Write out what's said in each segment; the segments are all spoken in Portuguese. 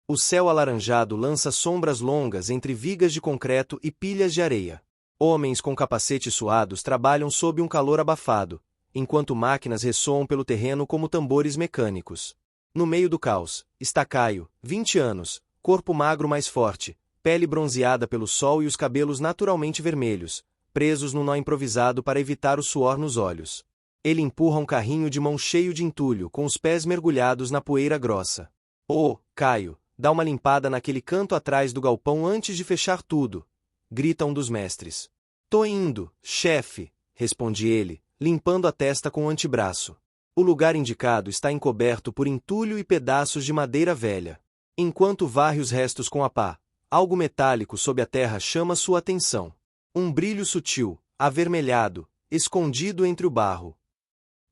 O céu alaranjado lança sombras longas entre vigas de concreto e pilhas de areia. Homens com capacetes suados trabalham sob um calor abafado, enquanto máquinas ressoam pelo terreno como tambores mecânicos. No meio do caos, está Caio, 20 anos, corpo magro mais forte, pele bronzeada pelo sol e os cabelos naturalmente vermelhos, presos num nó improvisado para evitar o suor nos olhos. Ele empurra um carrinho de mão cheio de entulho, com os pés mergulhados na poeira grossa. "Oh, Caio, dá uma limpada naquele canto atrás do galpão antes de fechar tudo", grita um dos mestres. "Tô indo, chefe", responde ele, limpando a testa com o antebraço. O lugar indicado está encoberto por entulho e pedaços de madeira velha. Enquanto varre os restos com a pá, algo metálico sob a terra chama sua atenção. Um brilho sutil, avermelhado, escondido entre o barro.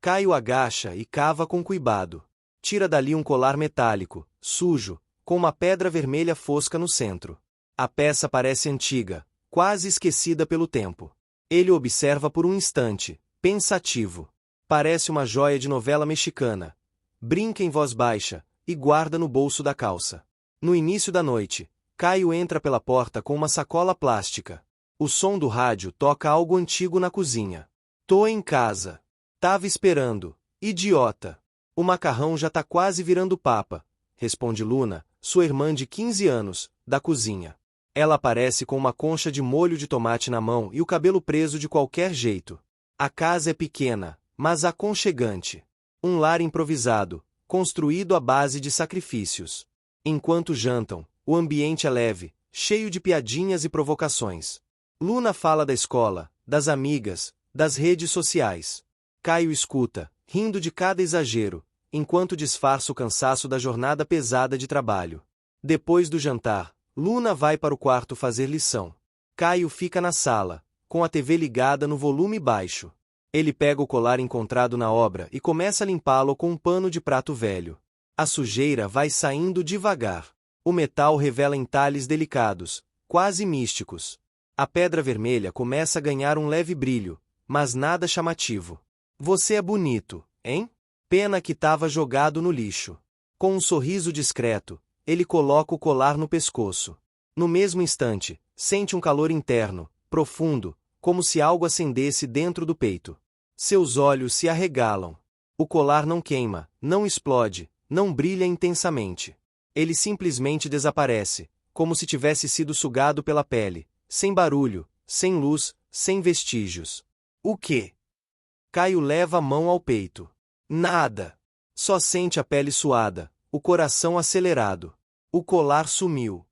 Caio agacha e cava com cuidado. Tira dali um colar metálico, sujo, com uma pedra vermelha fosca no centro. A peça parece antiga, quase esquecida pelo tempo. Ele observa por um instante, pensativo. Parece uma joia de novela mexicana. Brinca em voz baixa, e guarda no bolso da calça. No início da noite, Caio entra pela porta com uma sacola plástica. O som do rádio toca algo antigo na cozinha. "Tô em casa. Tava esperando. Idiota. O macarrão já tá quase virando papa", responde Luna, sua irmã de 15 anos, da cozinha. Ela aparece com uma concha de molho de tomate na mão e o cabelo preso de qualquer jeito. A casa é pequena, mas aconchegante. Um lar improvisado, construído à base de sacrifícios. Enquanto jantam, o ambiente é leve, cheio de piadinhas e provocações. Luna fala da escola, das amigas, das redes sociais. Caio escuta, rindo de cada exagero, enquanto disfarça o cansaço da jornada pesada de trabalho. Depois do jantar, Luna vai para o quarto fazer lição. Caio fica na sala, com a TV ligada no volume baixo. Ele pega o colar encontrado na obra e começa a limpá-lo com um pano de prato velho. A sujeira vai saindo devagar. O metal revela entalhes delicados, quase místicos. A pedra vermelha começa a ganhar um leve brilho, mas nada chamativo. "Você é bonito, hein? Pena que estava jogado no lixo." Com um sorriso discreto, ele coloca o colar no pescoço. No mesmo instante, sente um calor interno, profundo, como se algo acendesse dentro do peito. Seus olhos se arregalam. O colar não queima, não explode, não brilha intensamente. Ele simplesmente desaparece, como se tivesse sido sugado pela pele, sem barulho, sem luz, sem vestígios. "O quê?" Caio leva a mão ao peito. "Nada." Só sente a pele suada, o coração acelerado. O colar sumiu.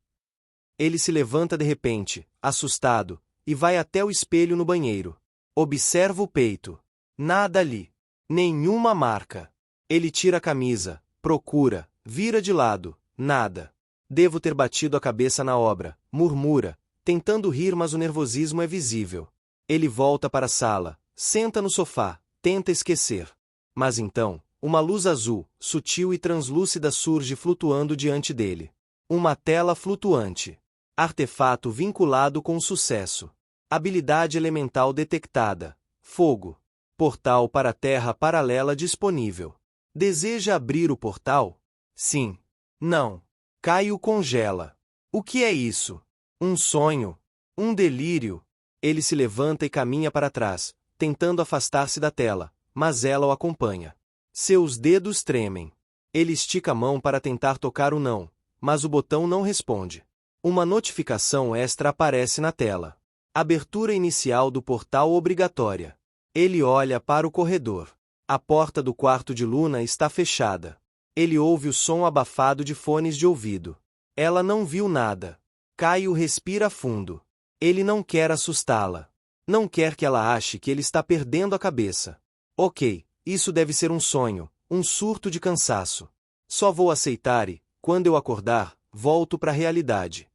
Ele se levanta de repente, assustado, e vai até o espelho no banheiro. Observa o peito. Nada ali. Nenhuma marca. Ele tira a camisa, procura, vira de lado, nada. "Devo ter batido a cabeça na obra", murmura, tentando rir, mas o nervosismo é visível. Ele volta para a sala, senta no sofá, tenta esquecer. Mas então, uma luz azul, sutil e translúcida surge flutuando diante dele. Uma tela flutuante. Artefato vinculado com sucesso. Habilidade elemental detectada. Fogo. Portal para a Terra paralela disponível. Deseja abrir o portal? Sim. Não. Caio congela. O que é isso? Um sonho? Um delírio? Ele se levanta e caminha para trás, tentando afastar-se da tela, mas ela o acompanha. Seus dedos tremem. Ele estica a mão para tentar tocar o não, mas o botão não responde. Uma notificação extra aparece na tela. Abertura inicial do portal obrigatória. Ele olha para o corredor. A porta do quarto de Luna está fechada. Ele ouve o som abafado de fones de ouvido. Ela não viu nada. Caio respira fundo. Ele não quer assustá-la. Não quer que ela ache que ele está perdendo a cabeça. Ok, isso deve ser um sonho, um surto de cansaço. Só vou aceitar e, quando eu acordar, volto para a realidade.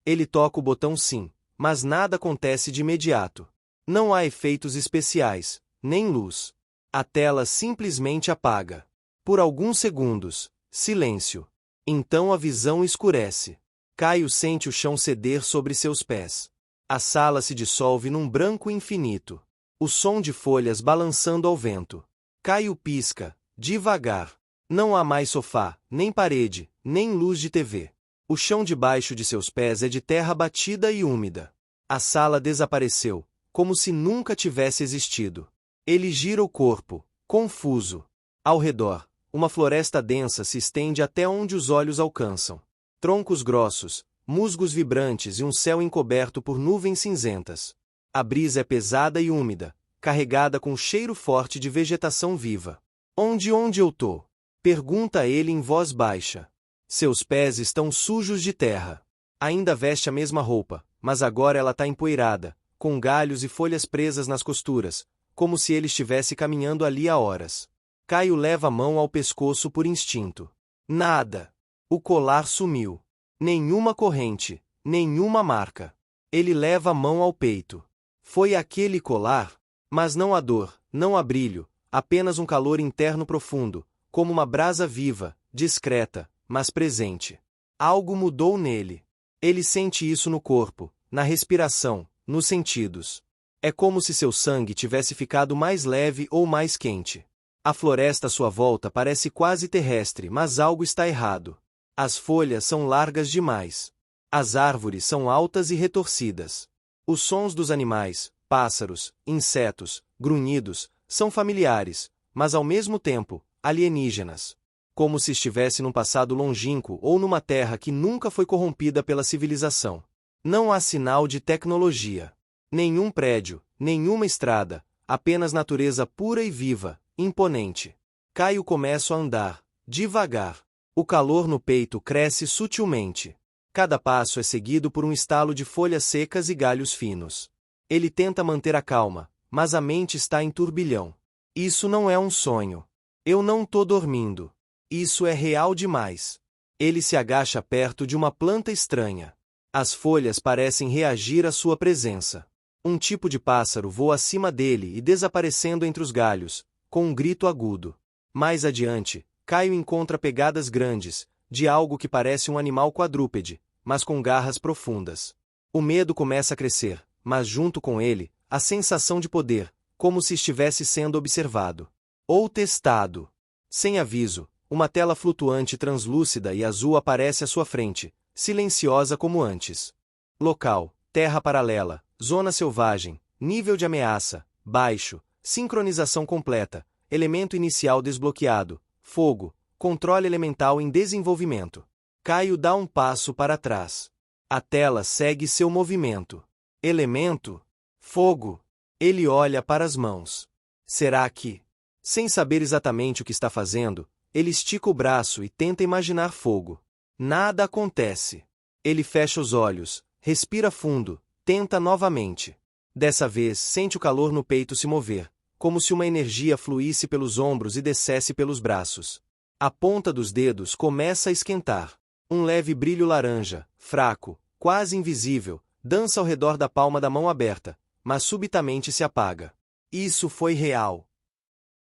Ele toca o botão sim, mas nada acontece de imediato. Não há efeitos especiais, nem luz. A tela simplesmente apaga. Por alguns segundos, silêncio. Então a visão escurece. Caio sente o chão ceder sobre seus pés. A sala se dissolve num branco infinito. O som de folhas balançando ao vento. Caio pisca, devagar. Não há mais sofá, nem parede, nem luz de TV. O chão debaixo de seus pés é de terra batida e úmida. A sala desapareceu, como se nunca tivesse existido. Ele gira o corpo, confuso. Ao redor, uma floresta densa se estende até onde os olhos alcançam. Troncos grossos, musgos vibrantes e um céu encoberto por nuvens cinzentas. A brisa é pesada e úmida, carregada com cheiro forte de vegetação viva. Onde eu tô? Pergunta ele em voz baixa. Seus pés estão sujos de terra. Ainda veste a mesma roupa, mas agora ela está empoeirada, com galhos e folhas presas nas costuras, como se ele estivesse caminhando ali há horas. Caio leva a mão ao pescoço por instinto. Nada. O colar sumiu. Nenhuma corrente, nenhuma marca. Ele leva a mão ao peito. Foi aquele colar? Mas não há dor, não há brilho, apenas um calor interno profundo, como uma brasa viva, discreta, mas presente. Algo mudou nele. Ele sente isso no corpo, na respiração, nos sentidos. É como se seu sangue tivesse ficado mais leve ou mais quente. A floresta à sua volta parece quase terrestre, mas algo está errado. As folhas são largas demais. As árvores são altas e retorcidas. Os sons dos animais, pássaros, insetos, grunhidos, são familiares, mas ao mesmo tempo, alienígenas. Como se estivesse num passado longínquo ou numa terra que nunca foi corrompida pela civilização. Não há sinal de tecnologia. Nenhum prédio, nenhuma estrada, apenas natureza pura e viva, imponente. Caio começa a andar, devagar. O calor no peito cresce sutilmente. Cada passo é seguido por um estalo de folhas secas e galhos finos. Ele tenta manter a calma, mas a mente está em turbilhão. Isso não é um sonho. Eu não tô dormindo. Isso é real demais. Ele se agacha perto de uma planta estranha. As folhas parecem reagir à sua presença. Um tipo de pássaro voa acima dele e desaparecendo entre os galhos, com um grito agudo. Mais adiante, Caio encontra pegadas grandes, de algo que parece um animal quadrúpede, mas com garras profundas. O medo começa a crescer, mas junto com ele, a sensação de poder, como se estivesse sendo observado. Ou testado. Sem aviso, uma tela flutuante translúcida e azul aparece à sua frente, silenciosa como antes. Local, terra paralela, zona selvagem, nível de ameaça, baixo, sincronização completa, elemento inicial desbloqueado, fogo, controle elemental em desenvolvimento. Caio dá um passo para trás. A tela segue seu movimento. Elemento? Fogo. Ele olha para as mãos. Será que? Sem saber exatamente o que está fazendo, ele estica o braço e tenta imaginar fogo. Nada acontece. Ele fecha os olhos, respira fundo, tenta novamente. Dessa vez sente o calor no peito se mover, como se uma energia fluísse pelos ombros e descesse pelos braços. A ponta dos dedos começa a esquentar. Um leve brilho laranja, fraco, quase invisível, dança ao redor da palma da mão aberta, mas subitamente se apaga. Isso foi real.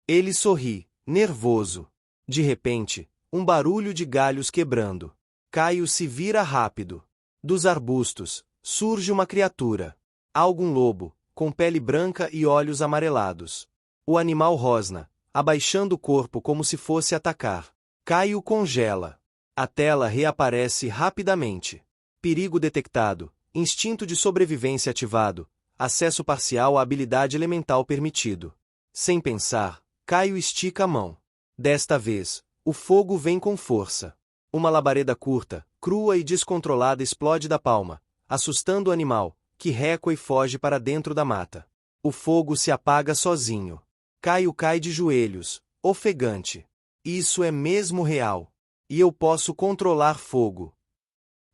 Ele sorri, nervoso. De repente, um barulho de galhos quebrando. Caio se vira rápido. Dos arbustos, surge uma criatura. Algum lobo, com pele branca e olhos amarelados. O animal rosna, abaixando o corpo como se fosse atacar. Caio congela. A tela reaparece rapidamente. Perigo detectado, instinto de sobrevivência ativado, acesso parcial à habilidade elemental permitido. Sem pensar, Caio estica a mão. Desta vez, o fogo vem com força. Uma labareda curta, crua e descontrolada explode da palma, assustando o animal, que recua e foge para dentro da mata. O fogo se apaga sozinho. Caio cai de joelhos, ofegante. Isso é mesmo real. E eu posso controlar fogo.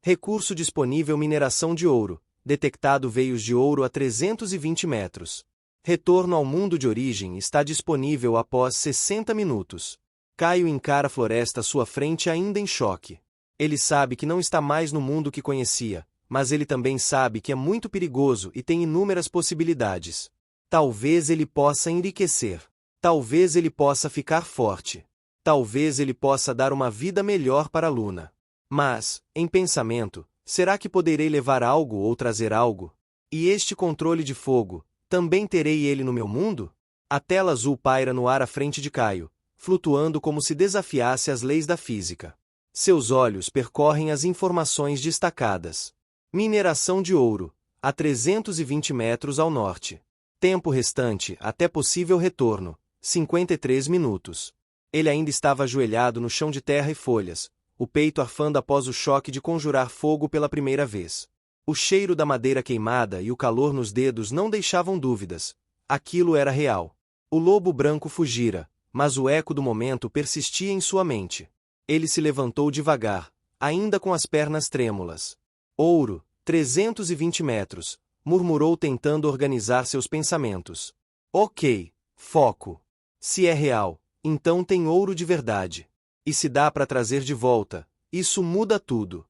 Recurso disponível: mineração de ouro. Detectado veios de ouro a 320 metros. Retorno ao mundo de origem está disponível após 60 minutos. Caio encara a floresta à sua frente ainda em choque. Ele sabe que não está mais no mundo que conhecia, mas ele também sabe que é muito perigoso e tem inúmeras possibilidades. Talvez ele possa enriquecer. Talvez ele possa ficar forte. Talvez ele possa dar uma vida melhor para Luna. Mas, em pensamento, será que poderei levar algo ou trazer algo? E este controle de fogo, também terei ele no meu mundo? A tela azul paira no ar à frente de Caio, flutuando como se desafiasse as leis da física. Seus olhos percorrem as informações destacadas. Mineração de ouro, a 320 metros ao norte. Tempo restante até possível retorno, 53 minutos. Ele ainda estava ajoelhado no chão de terra e folhas, o peito arfando após o choque de conjurar fogo pela primeira vez. O cheiro da madeira queimada e o calor nos dedos não deixavam dúvidas. Aquilo era real. O lobo branco fugira, mas o eco do momento persistia em sua mente. Ele se levantou devagar, ainda com as pernas trêmulas. Ouro, 320 metros, murmurou tentando organizar seus pensamentos. Ok, foco. Se é real, então tem ouro de verdade. E se dá para trazer de volta, isso muda tudo.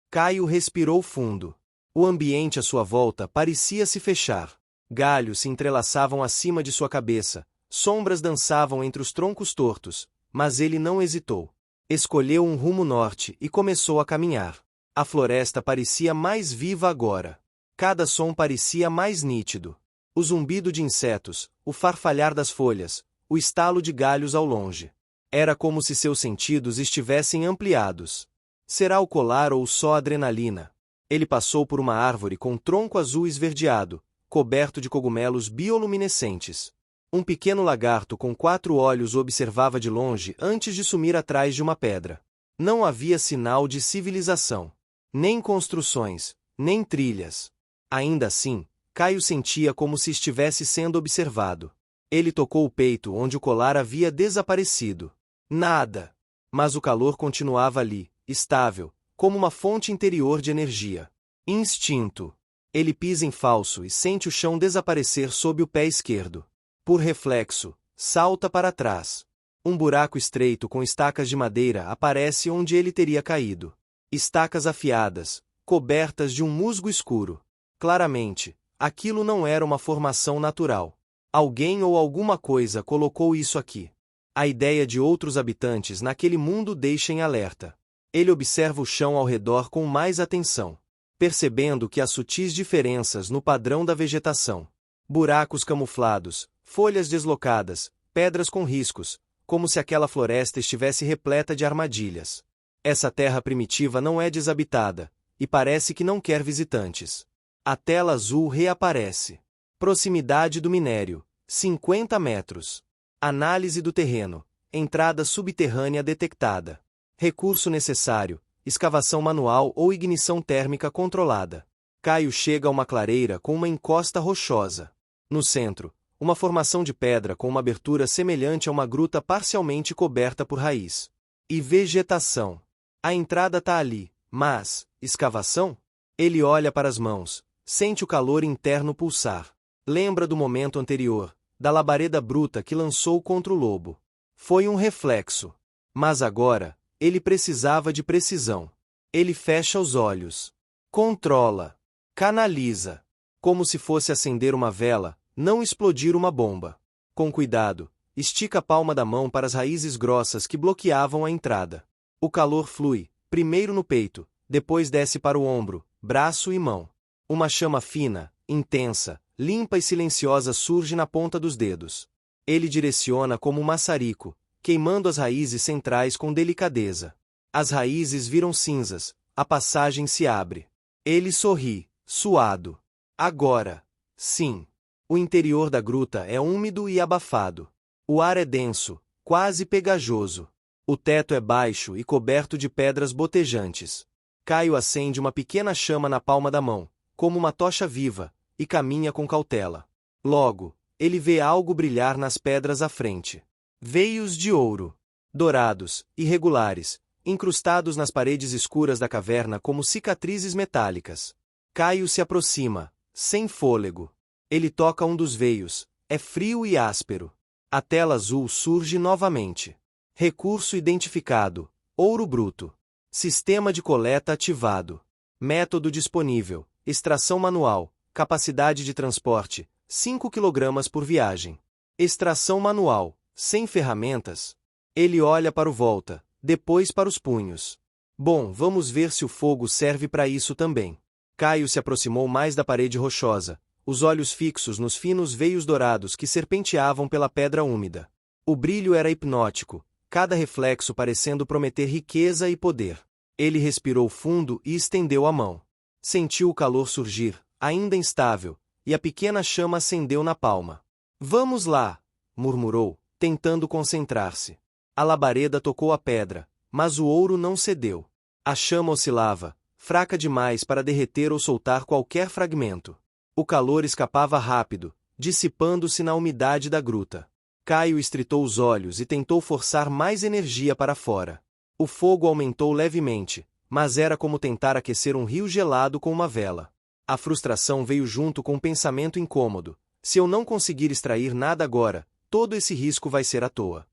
Caio respirou fundo. O ambiente à sua volta parecia se fechar. Galhos se entrelaçavam acima de sua cabeça, sombras dançavam entre os troncos tortos, mas ele não hesitou. Escolheu um rumo norte e começou a caminhar. A floresta parecia mais viva agora. Cada som parecia mais nítido. O zumbido de insetos, o farfalhar das folhas, o estalo de galhos ao longe. Era como se seus sentidos estivessem ampliados. Será o colar ou só adrenalina? Ele passou por uma árvore com tronco azul esverdeado, coberto de cogumelos bioluminescentes. Um pequeno lagarto com 4 olhos o observava de longe antes de sumir atrás de uma pedra. Não havia sinal de civilização. Nem construções, nem trilhas. Ainda assim, Caio sentia como se estivesse sendo observado. Ele tocou o peito onde o colar havia desaparecido. Nada. Mas o calor continuava ali, estável, como uma fonte interior de energia. Instinto. Ele pisa em falso e sente o chão desaparecer sob o pé esquerdo. Por reflexo, salta para trás. Um buraco estreito com estacas de madeira aparece onde ele teria caído. Estacas afiadas, cobertas de um musgo escuro. Claramente, aquilo não era uma formação natural. Alguém ou alguma coisa colocou isso aqui. A ideia de outros habitantes naquele mundo deixa em alerta. Ele observa o chão ao redor com mais atenção, percebendo que há sutis diferenças no padrão da vegetação. Buracos camuflados, folhas deslocadas, pedras com riscos, como se aquela floresta estivesse repleta de armadilhas. Essa terra primitiva não é desabitada, e parece que não quer visitantes. A tela azul reaparece. Proximidade do minério, 50 metros. Análise do terreno, entrada subterrânea detectada. Recurso necessário, escavação manual ou ignição térmica controlada. Caio chega a uma clareira com uma encosta rochosa. No centro, uma formação de pedra com uma abertura semelhante a uma gruta parcialmente coberta por raiz. E vegetação. A entrada tá ali, mas, escavação? Ele olha para as mãos, sente o calor interno pulsar. Lembra do momento anterior, da labareda bruta que lançou contra o lobo. Foi um reflexo. Mas agora, ele precisava de precisão. Ele fecha os olhos. Controla. Canaliza. Como se fosse acender uma vela, não explodir uma bomba. Com cuidado, estica a palma da mão para as raízes grossas que bloqueavam a entrada. O calor flui, primeiro no peito, depois desce para o ombro, braço e mão. Uma chama fina, intensa, limpa e silenciosa surge na ponta dos dedos. Ele direciona como um maçarico, queimando as raízes centrais com delicadeza. As raízes viram cinzas, a passagem se abre. Ele sorri, suado. Agora. Sim. O interior da gruta é úmido e abafado. O ar é denso, quase pegajoso. O teto é baixo e coberto de pedras botejantes. Caio acende uma pequena chama na palma da mão, como uma tocha viva, e caminha com cautela. Logo, ele vê algo brilhar nas pedras à frente. Veios de ouro. Dourados, irregulares, incrustados nas paredes escuras da caverna como cicatrizes metálicas. Caio se aproxima, sem fôlego. Ele toca um dos veios, é frio e áspero. A tela azul surge novamente. Recurso identificado, ouro bruto. Sistema de coleta ativado. Método disponível, extração manual, capacidade de transporte, 5 kg por viagem. Extração manual, sem ferramentas. Ele olha para o volta, depois para os punhos. Bom, vamos ver se o fogo serve para isso também. Caio se aproximou mais da parede rochosa, os olhos fixos nos finos veios dourados que serpenteavam pela pedra úmida. O brilho era hipnótico, cada reflexo parecendo prometer riqueza e poder. Ele respirou fundo e estendeu a mão. Sentiu o calor surgir, ainda instável, e a pequena chama acendeu na palma. Vamos lá, murmurou, tentando concentrar-se. A labareda tocou a pedra, mas o ouro não cedeu. A chama oscilava, fraca demais para derreter ou soltar qualquer fragmento. O calor escapava rápido, dissipando-se na umidade da gruta. Caio estreitou os olhos e tentou forçar mais energia para fora. O fogo aumentou levemente, mas era como tentar aquecer um rio gelado com uma vela. A frustração veio junto com um pensamento incômodo. Se eu não conseguir extrair nada agora, todo esse risco vai ser à toa.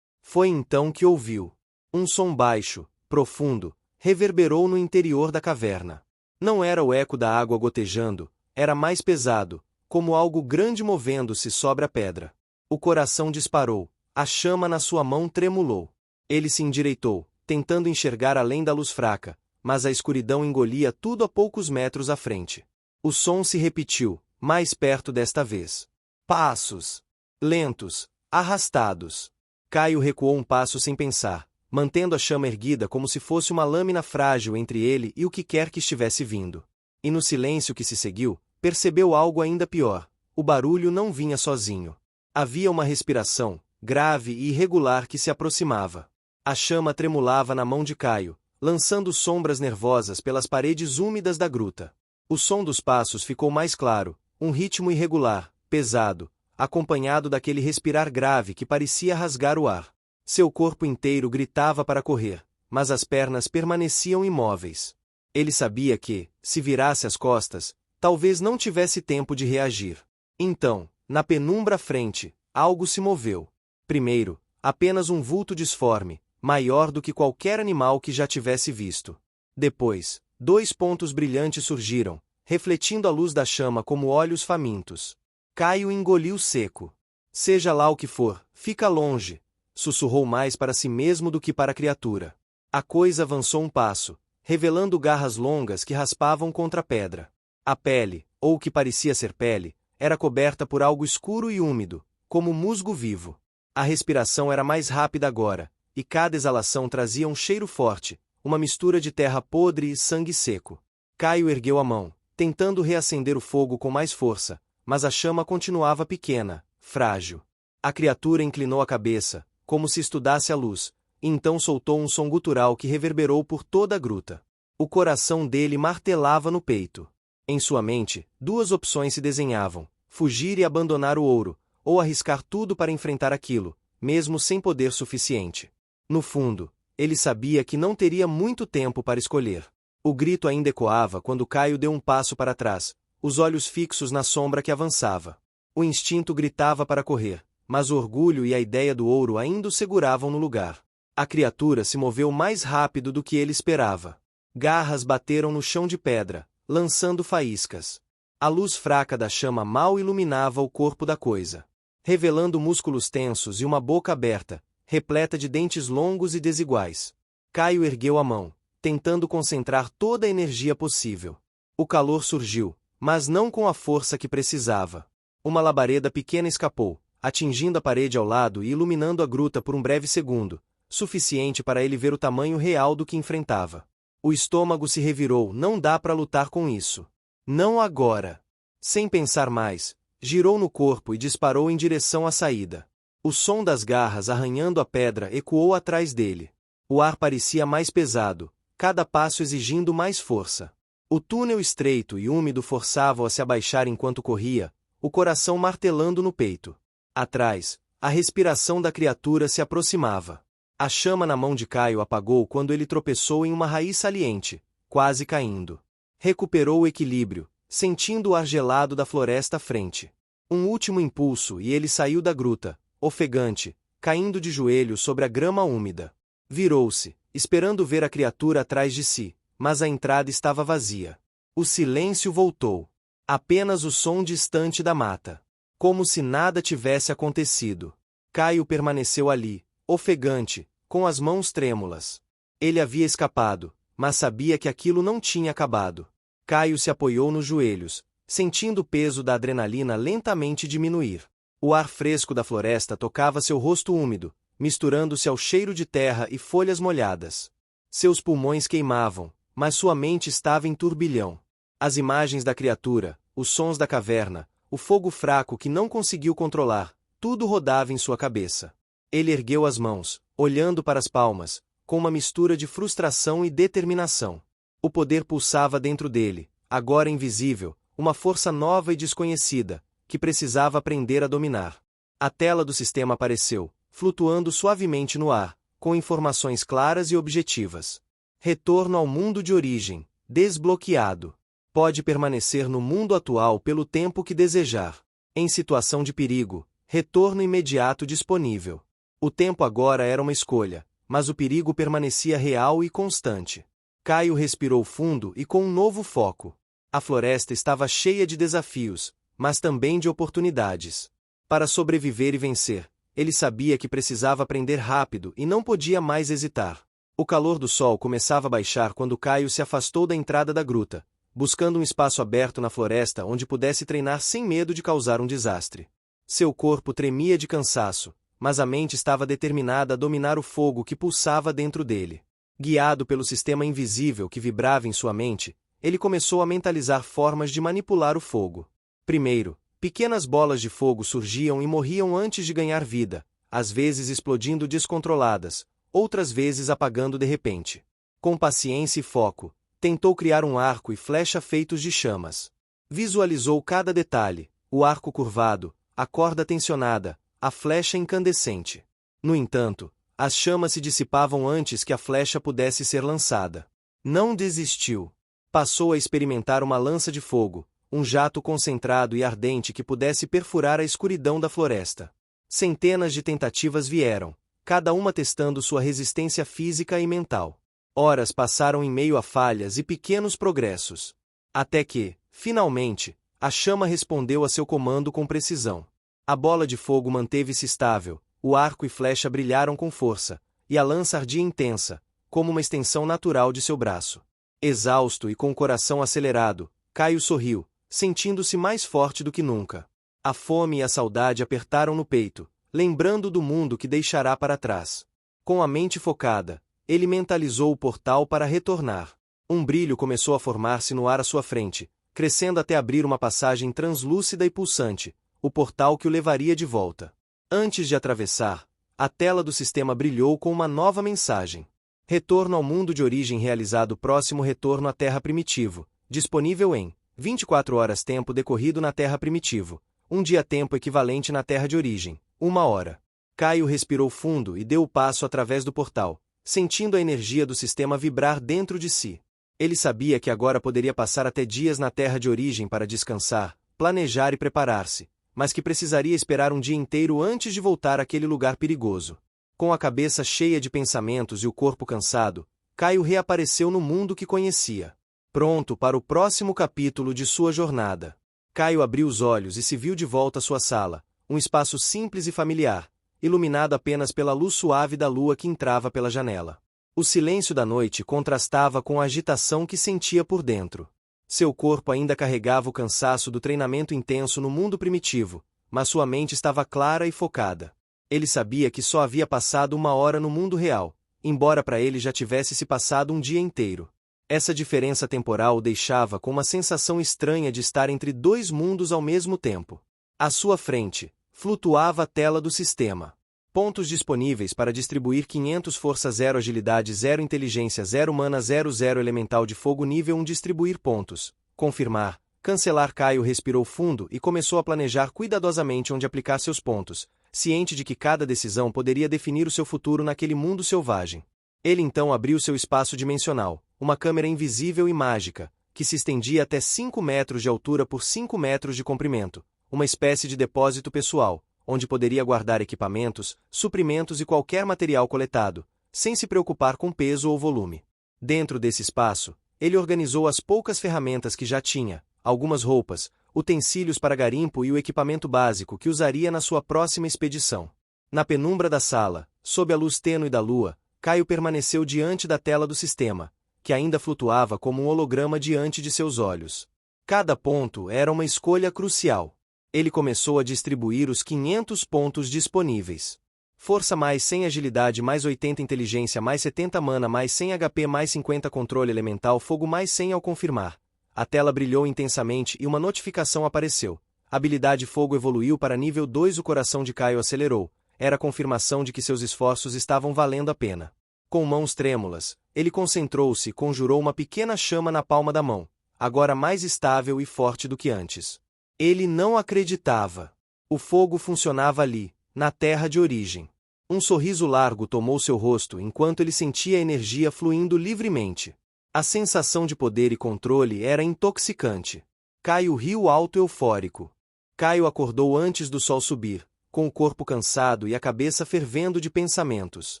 Foi então que ouviu. Um som baixo, profundo, reverberou no interior da caverna. Não era o eco da água gotejando, era mais pesado, como algo grande movendo-se sobre a pedra. O coração disparou, a chama na sua mão tremulou. Ele se endireitou, tentando enxergar além da luz fraca, mas a escuridão engolia tudo a poucos metros à frente. O som se repetiu, mais perto desta vez. Passos. Lentos, arrastados. Caio recuou um passo sem pensar, mantendo a chama erguida como se fosse uma lâmina frágil entre ele e o que quer que estivesse vindo. E no silêncio que se seguiu, percebeu algo ainda pior. O barulho não vinha sozinho. Havia uma respiração, grave e irregular que se aproximava. A chama tremulava na mão de Caio, lançando sombras nervosas pelas paredes úmidas da gruta. O som dos passos ficou mais claro, um ritmo irregular, pesado, acompanhado daquele respirar grave que parecia rasgar o ar. Seu corpo inteiro gritava para correr, mas as pernas permaneciam imóveis. Ele sabia que, se virasse as costas, talvez não tivesse tempo de reagir. Então, na penumbra à frente, algo se moveu. Primeiro, apenas um vulto disforme, maior do que qualquer animal que já tivesse visto. Depois, 2 pontos brilhantes surgiram, refletindo a luz da chama como olhos famintos. Caio engoliu seco. Seja lá o que for, fica longe, sussurrou mais para si mesmo do que para a criatura. A coisa avançou um passo, revelando garras longas que raspavam contra a pedra. A pele, ou o que parecia ser pele, era coberta por algo escuro e úmido, como musgo vivo. A respiração era mais rápida agora, e cada exalação trazia um cheiro forte, uma mistura de terra podre e sangue seco. Caio ergueu a mão, tentando reacender o fogo com mais força, mas a chama continuava pequena, frágil. A criatura inclinou a cabeça, como se estudasse a luz, e então soltou um som gutural que reverberou por toda a gruta. O coração dele martelava no peito. Em sua mente, 2 opções se desenhavam: fugir e abandonar o ouro, ou arriscar tudo para enfrentar aquilo, mesmo sem poder suficiente. No fundo, ele sabia que não teria muito tempo para escolher. O grito ainda ecoava quando Caio deu um passo para trás, os olhos fixos na sombra que avançava. O instinto gritava para correr, mas o orgulho e a ideia do ouro ainda o seguravam no lugar. A criatura se moveu mais rápido do que ele esperava. Garras bateram no chão de pedra, lançando faíscas. A luz fraca da chama mal iluminava o corpo da coisa, revelando músculos tensos e uma boca aberta, repleta de dentes longos e desiguais. Caio ergueu a mão, tentando concentrar toda a energia possível. O calor surgiu, mas não com a força que precisava. Uma labareda pequena escapou, atingindo a parede ao lado e iluminando a gruta por um breve segundo, suficiente para ele ver o tamanho real do que enfrentava. O estômago se revirou, não dá para lutar com isso. Não agora. Sem pensar mais, girou no corpo e disparou em direção à saída. O som das garras arranhando a pedra ecoou atrás dele. O ar parecia mais pesado, cada passo exigindo mais força. O túnel estreito e úmido forçava-o a se abaixar enquanto corria, o coração martelando no peito. Atrás, a respiração da criatura se aproximava. A chama na mão de Caio apagou quando ele tropeçou em uma raiz saliente, quase caindo. Recuperou o equilíbrio, sentindo o ar gelado da floresta à frente. Um último impulso e ele saiu da gruta, ofegante, caindo de joelhos sobre a grama úmida. Virou-se, esperando ver a criatura atrás de si, mas a entrada estava vazia. O silêncio voltou. Apenas o som distante da mata. Como se nada tivesse acontecido. Caio permaneceu ali, ofegante, com as mãos trêmulas. Ele havia escapado, mas sabia que aquilo não tinha acabado. Caio se apoiou nos joelhos, sentindo o peso da adrenalina lentamente diminuir. O ar fresco da floresta tocava seu rosto úmido, misturando-se ao cheiro de terra e folhas molhadas. Seus pulmões queimavam, mas sua mente estava em turbilhão. As imagens da criatura, os sons da caverna, o fogo fraco que não conseguiu controlar, tudo rodava em sua cabeça. Ele ergueu as mãos, olhando para as palmas, com uma mistura de frustração e determinação. O poder pulsava dentro dele, agora invisível, uma força nova e desconhecida, que precisava aprender a dominar. A tela do sistema apareceu, flutuando suavemente no ar, com informações claras e objetivas. Retorno ao mundo de origem, desbloqueado. Pode permanecer no mundo atual pelo tempo que desejar. Em situação de perigo, retorno imediato disponível. O tempo agora era uma escolha, mas o perigo permanecia real e constante. Caio respirou fundo e com um novo foco. A floresta estava cheia de desafios, mas também de oportunidades. Para sobreviver e vencer, ele sabia que precisava aprender rápido e não podia mais hesitar. O calor do sol começava a baixar quando Caio se afastou da entrada da gruta, buscando um espaço aberto na floresta onde pudesse treinar sem medo de causar um desastre. Seu corpo tremia de cansaço, mas a mente estava determinada a dominar o fogo que pulsava dentro dele. Guiado pelo sistema invisível que vibrava em sua mente, ele começou a mentalizar formas de manipular o fogo. Primeiro, pequenas bolas de fogo surgiam e morriam antes de ganhar vida, às vezes explodindo descontroladas, outras vezes apagando de repente. Com paciência e foco, tentou criar um arco e flecha feitos de chamas. Visualizou cada detalhe, o arco curvado, a corda tensionada, a flecha incandescente. No entanto, as chamas se dissipavam antes que a flecha pudesse ser lançada. Não desistiu. Passou a experimentar uma lança de fogo, um jato concentrado e ardente que pudesse perfurar a escuridão da floresta. Centenas de tentativas vieram, cada uma testando sua resistência física e mental. Horas passaram em meio a falhas e pequenos progressos. Até que, finalmente, a chama respondeu a seu comando com precisão. A bola de fogo manteve-se estável, o arco e flecha brilharam com força, e a lança ardia intensa, como uma extensão natural de seu braço. Exausto e com o coração acelerado, Caio sorriu, sentindo-se mais forte do que nunca. A fome e a saudade apertaram no peito, lembrando do mundo que deixará para trás. Com a mente focada, ele mentalizou o portal para retornar. Um brilho começou a formar-se no ar à sua frente, crescendo até abrir uma passagem translúcida e pulsante, o portal que o levaria de volta. Antes de atravessar, a tela do sistema brilhou com uma nova mensagem. Retorno ao mundo de origem realizado. Próximo retorno à Terra Primitivo, disponível em 24 horas. Tempo decorrido na Terra Primitivo, um dia. Tempo equivalente na Terra de origem, 1 hora. Caio respirou fundo e deu o passo através do portal, sentindo a energia do sistema vibrar dentro de si. Ele sabia que agora poderia passar até dias na Terra de origem para descansar, planejar e preparar-se, mas que precisaria esperar um dia inteiro antes de voltar àquele lugar perigoso. Com a cabeça cheia de pensamentos e o corpo cansado, Caio reapareceu no mundo que conhecia. Pronto para o próximo capítulo de sua jornada. Caio abriu os olhos e se viu de volta à sua sala, um espaço simples e familiar, iluminado apenas pela luz suave da lua que entrava pela janela. O silêncio da noite contrastava com a agitação que sentia por dentro. Seu corpo ainda carregava o cansaço do treinamento intenso no mundo primitivo, mas sua mente estava clara e focada. Ele sabia que só havia passado 1 hora no mundo real, embora para ele já tivesse se passado um dia inteiro. Essa diferença temporal o deixava com uma sensação estranha de estar entre 2 mundos ao mesmo tempo. À sua frente, flutuava a tela do sistema. Pontos disponíveis para distribuir 500 força 0 agilidade 0 inteligência 0 mana 00 elemental de fogo nível 1 distribuir pontos. Confirmar, cancelar. Caio respirou fundo e começou a planejar cuidadosamente onde aplicar seus pontos, ciente de que cada decisão poderia definir o seu futuro naquele mundo selvagem. Ele então abriu seu espaço dimensional, uma câmera invisível e mágica, que se estendia até 5 metros de altura por 5 metros de comprimento, uma espécie de depósito pessoal, onde poderia guardar equipamentos, suprimentos e qualquer material coletado, sem se preocupar com peso ou volume. Dentro desse espaço, ele organizou as poucas ferramentas que já tinha, algumas roupas, utensílios para garimpo e o equipamento básico que usaria na sua próxima expedição. Na penumbra da sala, sob a luz tênue da lua, Caio permaneceu diante da tela do sistema, que ainda flutuava como um holograma diante de seus olhos. Cada ponto era uma escolha crucial. Ele começou a distribuir os 500 pontos disponíveis. Força mais 100 agilidade mais 80 inteligência mais 70 mana mais 100 HP mais 50 controle elemental fogo mais 100 ao confirmar. A tela brilhou intensamente e uma notificação apareceu. Habilidade fogo evoluiu para nível 2. O coração de Caio acelerou. Era a confirmação de que seus esforços estavam valendo a pena. Com mãos trêmulas, ele concentrou-se e conjurou uma pequena chama na palma da mão, agora mais estável e forte do que antes. Ele não acreditava. O fogo funcionava ali, na terra de origem. Um sorriso largo tomou seu rosto enquanto ele sentia a energia fluindo livremente. A sensação de poder e controle era intoxicante. Caio riu alto eufórico. Caio acordou antes do sol subir, com o corpo cansado e a cabeça fervendo de pensamentos.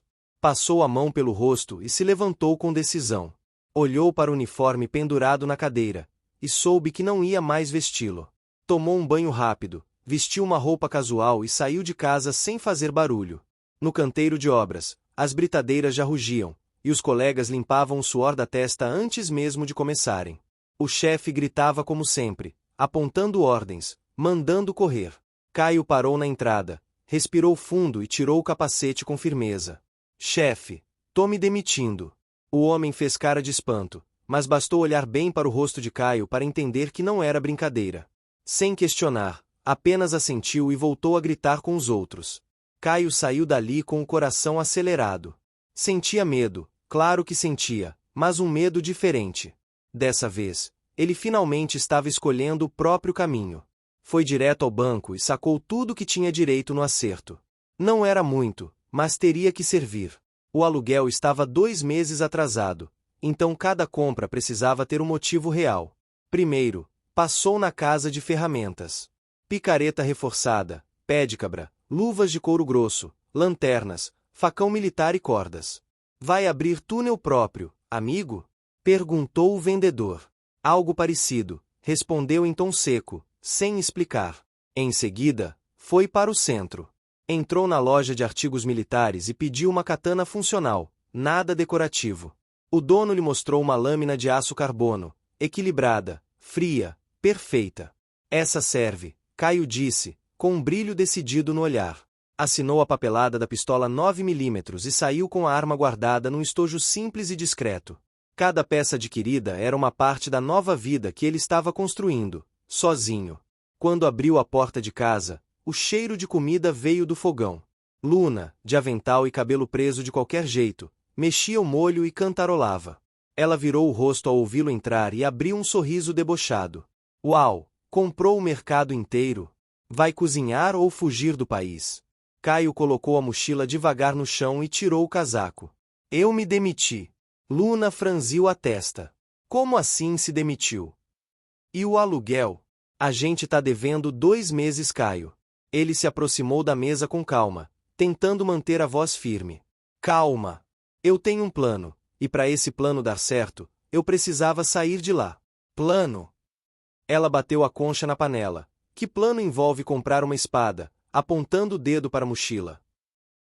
Passou a mão pelo rosto e se levantou com decisão. Olhou para o uniforme pendurado na cadeira, e soube que não ia mais vesti-lo. Tomou um banho rápido, vestiu uma roupa casual e saiu de casa sem fazer barulho. No canteiro de obras, as britadeiras já rugiam, e os colegas limpavam o suor da testa antes mesmo de começarem. O chefe gritava como sempre, apontando ordens, mandando correr. Caio parou na entrada, respirou fundo e tirou o capacete com firmeza. Chefe, tô me demitindo. O homem fez cara de espanto, mas bastou olhar bem para o rosto de Caio para entender que não era brincadeira. Sem questionar, apenas assentiu e voltou a gritar com os outros. Caio saiu dali com o coração acelerado. Sentia medo, claro que sentia, mas um medo diferente. Dessa vez, ele finalmente estava escolhendo o próprio caminho. Foi direto ao banco e sacou tudo que tinha direito no acerto. Não era muito, mas teria que servir. O aluguel estava 2 meses atrasado, então cada compra precisava ter um motivo real. Primeiro, passou na casa de ferramentas. Picareta reforçada, pé de cabra, luvas de couro grosso, lanternas, facão militar e cordas. Vai abrir túnel próprio, amigo? Perguntou o vendedor. Algo parecido, respondeu em tom seco, sem explicar. Em seguida, foi para o centro. Entrou na loja de artigos militares e pediu uma katana funcional, nada decorativo. O dono lhe mostrou uma lâmina de aço carbono, equilibrada, fria, perfeita. Essa serve, Caio disse, com um brilho decidido no olhar. Assinou a papelada da pistola 9mm e saiu com a arma guardada num estojo simples e discreto. Cada peça adquirida era uma parte da nova vida que ele estava construindo, sozinho. Quando abriu a porta de casa, o cheiro de comida veio do fogão. Luna, de avental e cabelo preso de qualquer jeito, mexia o molho e cantarolava. Ela virou o rosto ao ouvi-lo entrar e abriu um sorriso debochado. Uau! Comprou o mercado inteiro? Vai cozinhar ou fugir do país? Caio colocou a mochila devagar no chão e tirou o casaco. Eu me demiti. Luna franziu a testa. Como assim se demitiu? E o aluguel? A gente tá devendo 2 meses, Caio. Ele se aproximou da mesa com calma, tentando manter a voz firme. Calma. Eu tenho um plano, e para esse plano dar certo, eu precisava sair de lá. Plano? Ela bateu a concha na panela. Que plano envolve comprar uma espada, apontando o dedo para a mochila?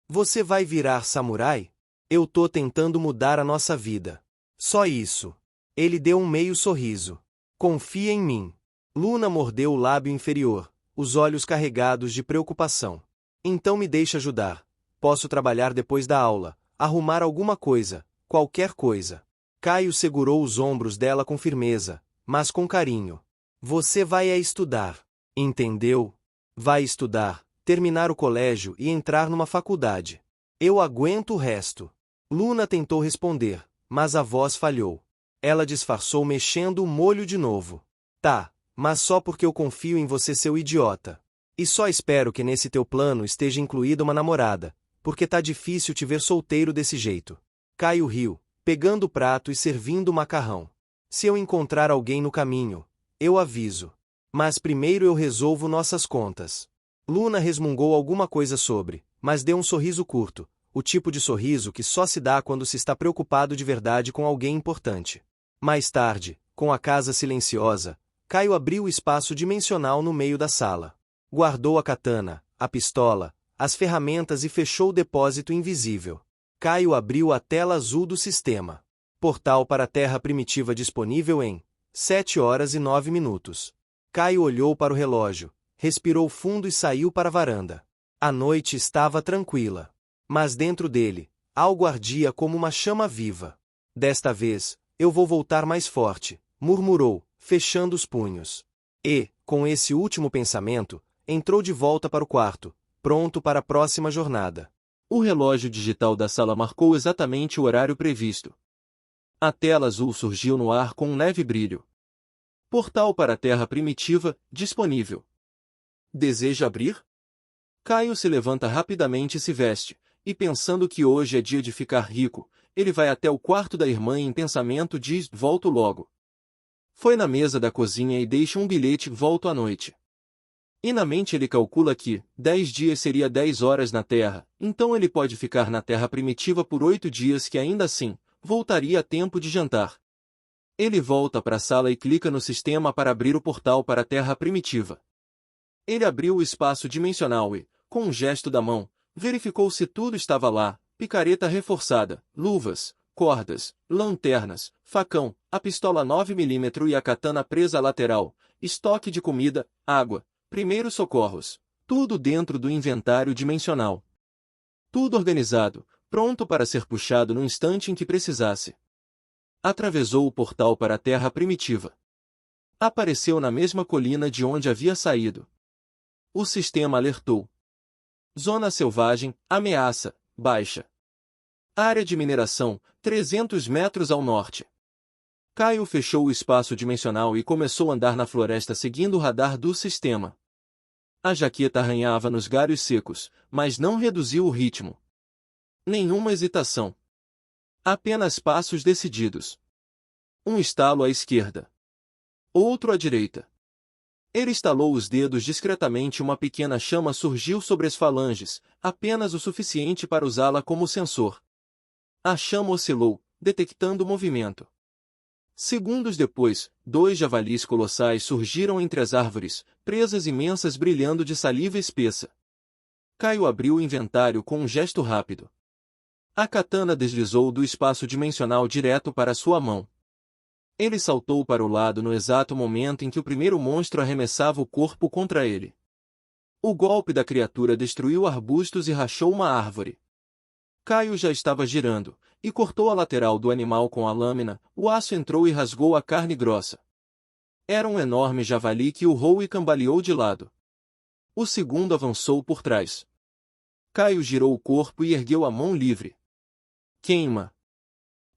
Você vai virar samurai? Eu tô tentando mudar a nossa vida. Só isso. Ele deu um meio sorriso. Confia em mim. Luna mordeu o lábio inferior, os olhos carregados de preocupação. Então me deixa ajudar. Posso trabalhar depois da aula, arrumar alguma coisa, qualquer coisa. Caio segurou os ombros dela com firmeza, mas com carinho. Você vai estudar. Entendeu? Vai estudar, terminar o colégio e entrar numa faculdade. Eu aguento o resto. Luna tentou responder, mas a voz falhou. Ela disfarçou mexendo o molho de novo. Tá, mas só porque eu confio em você, seu idiota. E só espero que nesse teu plano esteja incluída uma namorada, porque tá difícil te ver solteiro desse jeito. Caio riu, pegando o prato e servindo o macarrão. Se eu encontrar alguém no caminho, eu aviso. Mas primeiro eu resolvo nossas contas. Luna resmungou alguma coisa sobre, mas deu um sorriso curto, o tipo de sorriso que só se dá quando se está preocupado de verdade com alguém importante. Mais tarde, com a casa silenciosa, Caio abriu o espaço dimensional no meio da sala. Guardou a katana, a pistola, as ferramentas e fechou o depósito invisível. Caio abriu a tela azul do sistema. Portal para a Terra primitiva disponível em 7h09. Caio olhou para o relógio, respirou fundo e saiu para a varanda. A noite estava tranquila. Mas dentro dele, algo ardia como uma chama viva. Desta vez, eu vou voltar mais forte, murmurou, fechando os punhos. E, com esse último pensamento, entrou de volta para o quarto, pronto para a próxima jornada. O relógio digital da sala marcou exatamente o horário previsto. A tela azul surgiu no ar com um leve brilho. Portal para a Terra primitiva, disponível. Deseja abrir? Caio se levanta rapidamente e se veste, e pensando que hoje é dia de ficar rico, ele vai até o quarto da irmã e em pensamento diz, volto logo. Foi na mesa da cozinha e deixa um bilhete, volto à noite. E na mente ele calcula que 10 dias seria 10 horas na Terra, então ele pode ficar na Terra primitiva por 8 dias que ainda assim, voltaria a tempo de jantar. Ele volta para a sala e clica no sistema para abrir o portal para a Terra primitiva. Ele abriu o espaço dimensional e, com um gesto da mão, verificou se tudo estava lá, picareta reforçada, luvas, cordas, lanternas, facão, a pistola 9mm e a katana presa à lateral, estoque de comida, água, primeiros socorros, tudo dentro do inventário dimensional. Tudo organizado, pronto para ser puxado no instante em que precisasse. Atravessou o portal para a Terra primitiva. Apareceu na mesma colina de onde havia saído. O sistema alertou. Zona selvagem, ameaça, baixa. Área de mineração, 300 metros ao norte. Caio fechou o espaço dimensional e começou a andar na floresta seguindo o radar do sistema. A jaqueta arranhava nos galhos secos, mas não reduziu o ritmo. Nenhuma hesitação. Apenas passos decididos. Um estalo à esquerda. Outro à direita. Ele estalou os dedos discretamente e uma pequena chama surgiu sobre as falanges, apenas o suficiente para usá-la como sensor. A chama oscilou, detectando o movimento. Segundos depois, 2 javalis colossais surgiram entre as árvores, presas imensas brilhando de saliva espessa. Caio abriu o inventário com um gesto rápido. A katana deslizou do espaço dimensional direto para sua mão. Ele saltou para o lado no exato momento em que o primeiro monstro arremessava o corpo contra ele. O golpe da criatura destruiu arbustos e rachou uma árvore. Caio já estava girando, e cortou a lateral do animal com a lâmina, o aço entrou e rasgou a carne grossa. Era um enorme javali que urrou e cambaleou de lado. O segundo avançou por trás. Caio girou o corpo e ergueu a mão livre. Queima!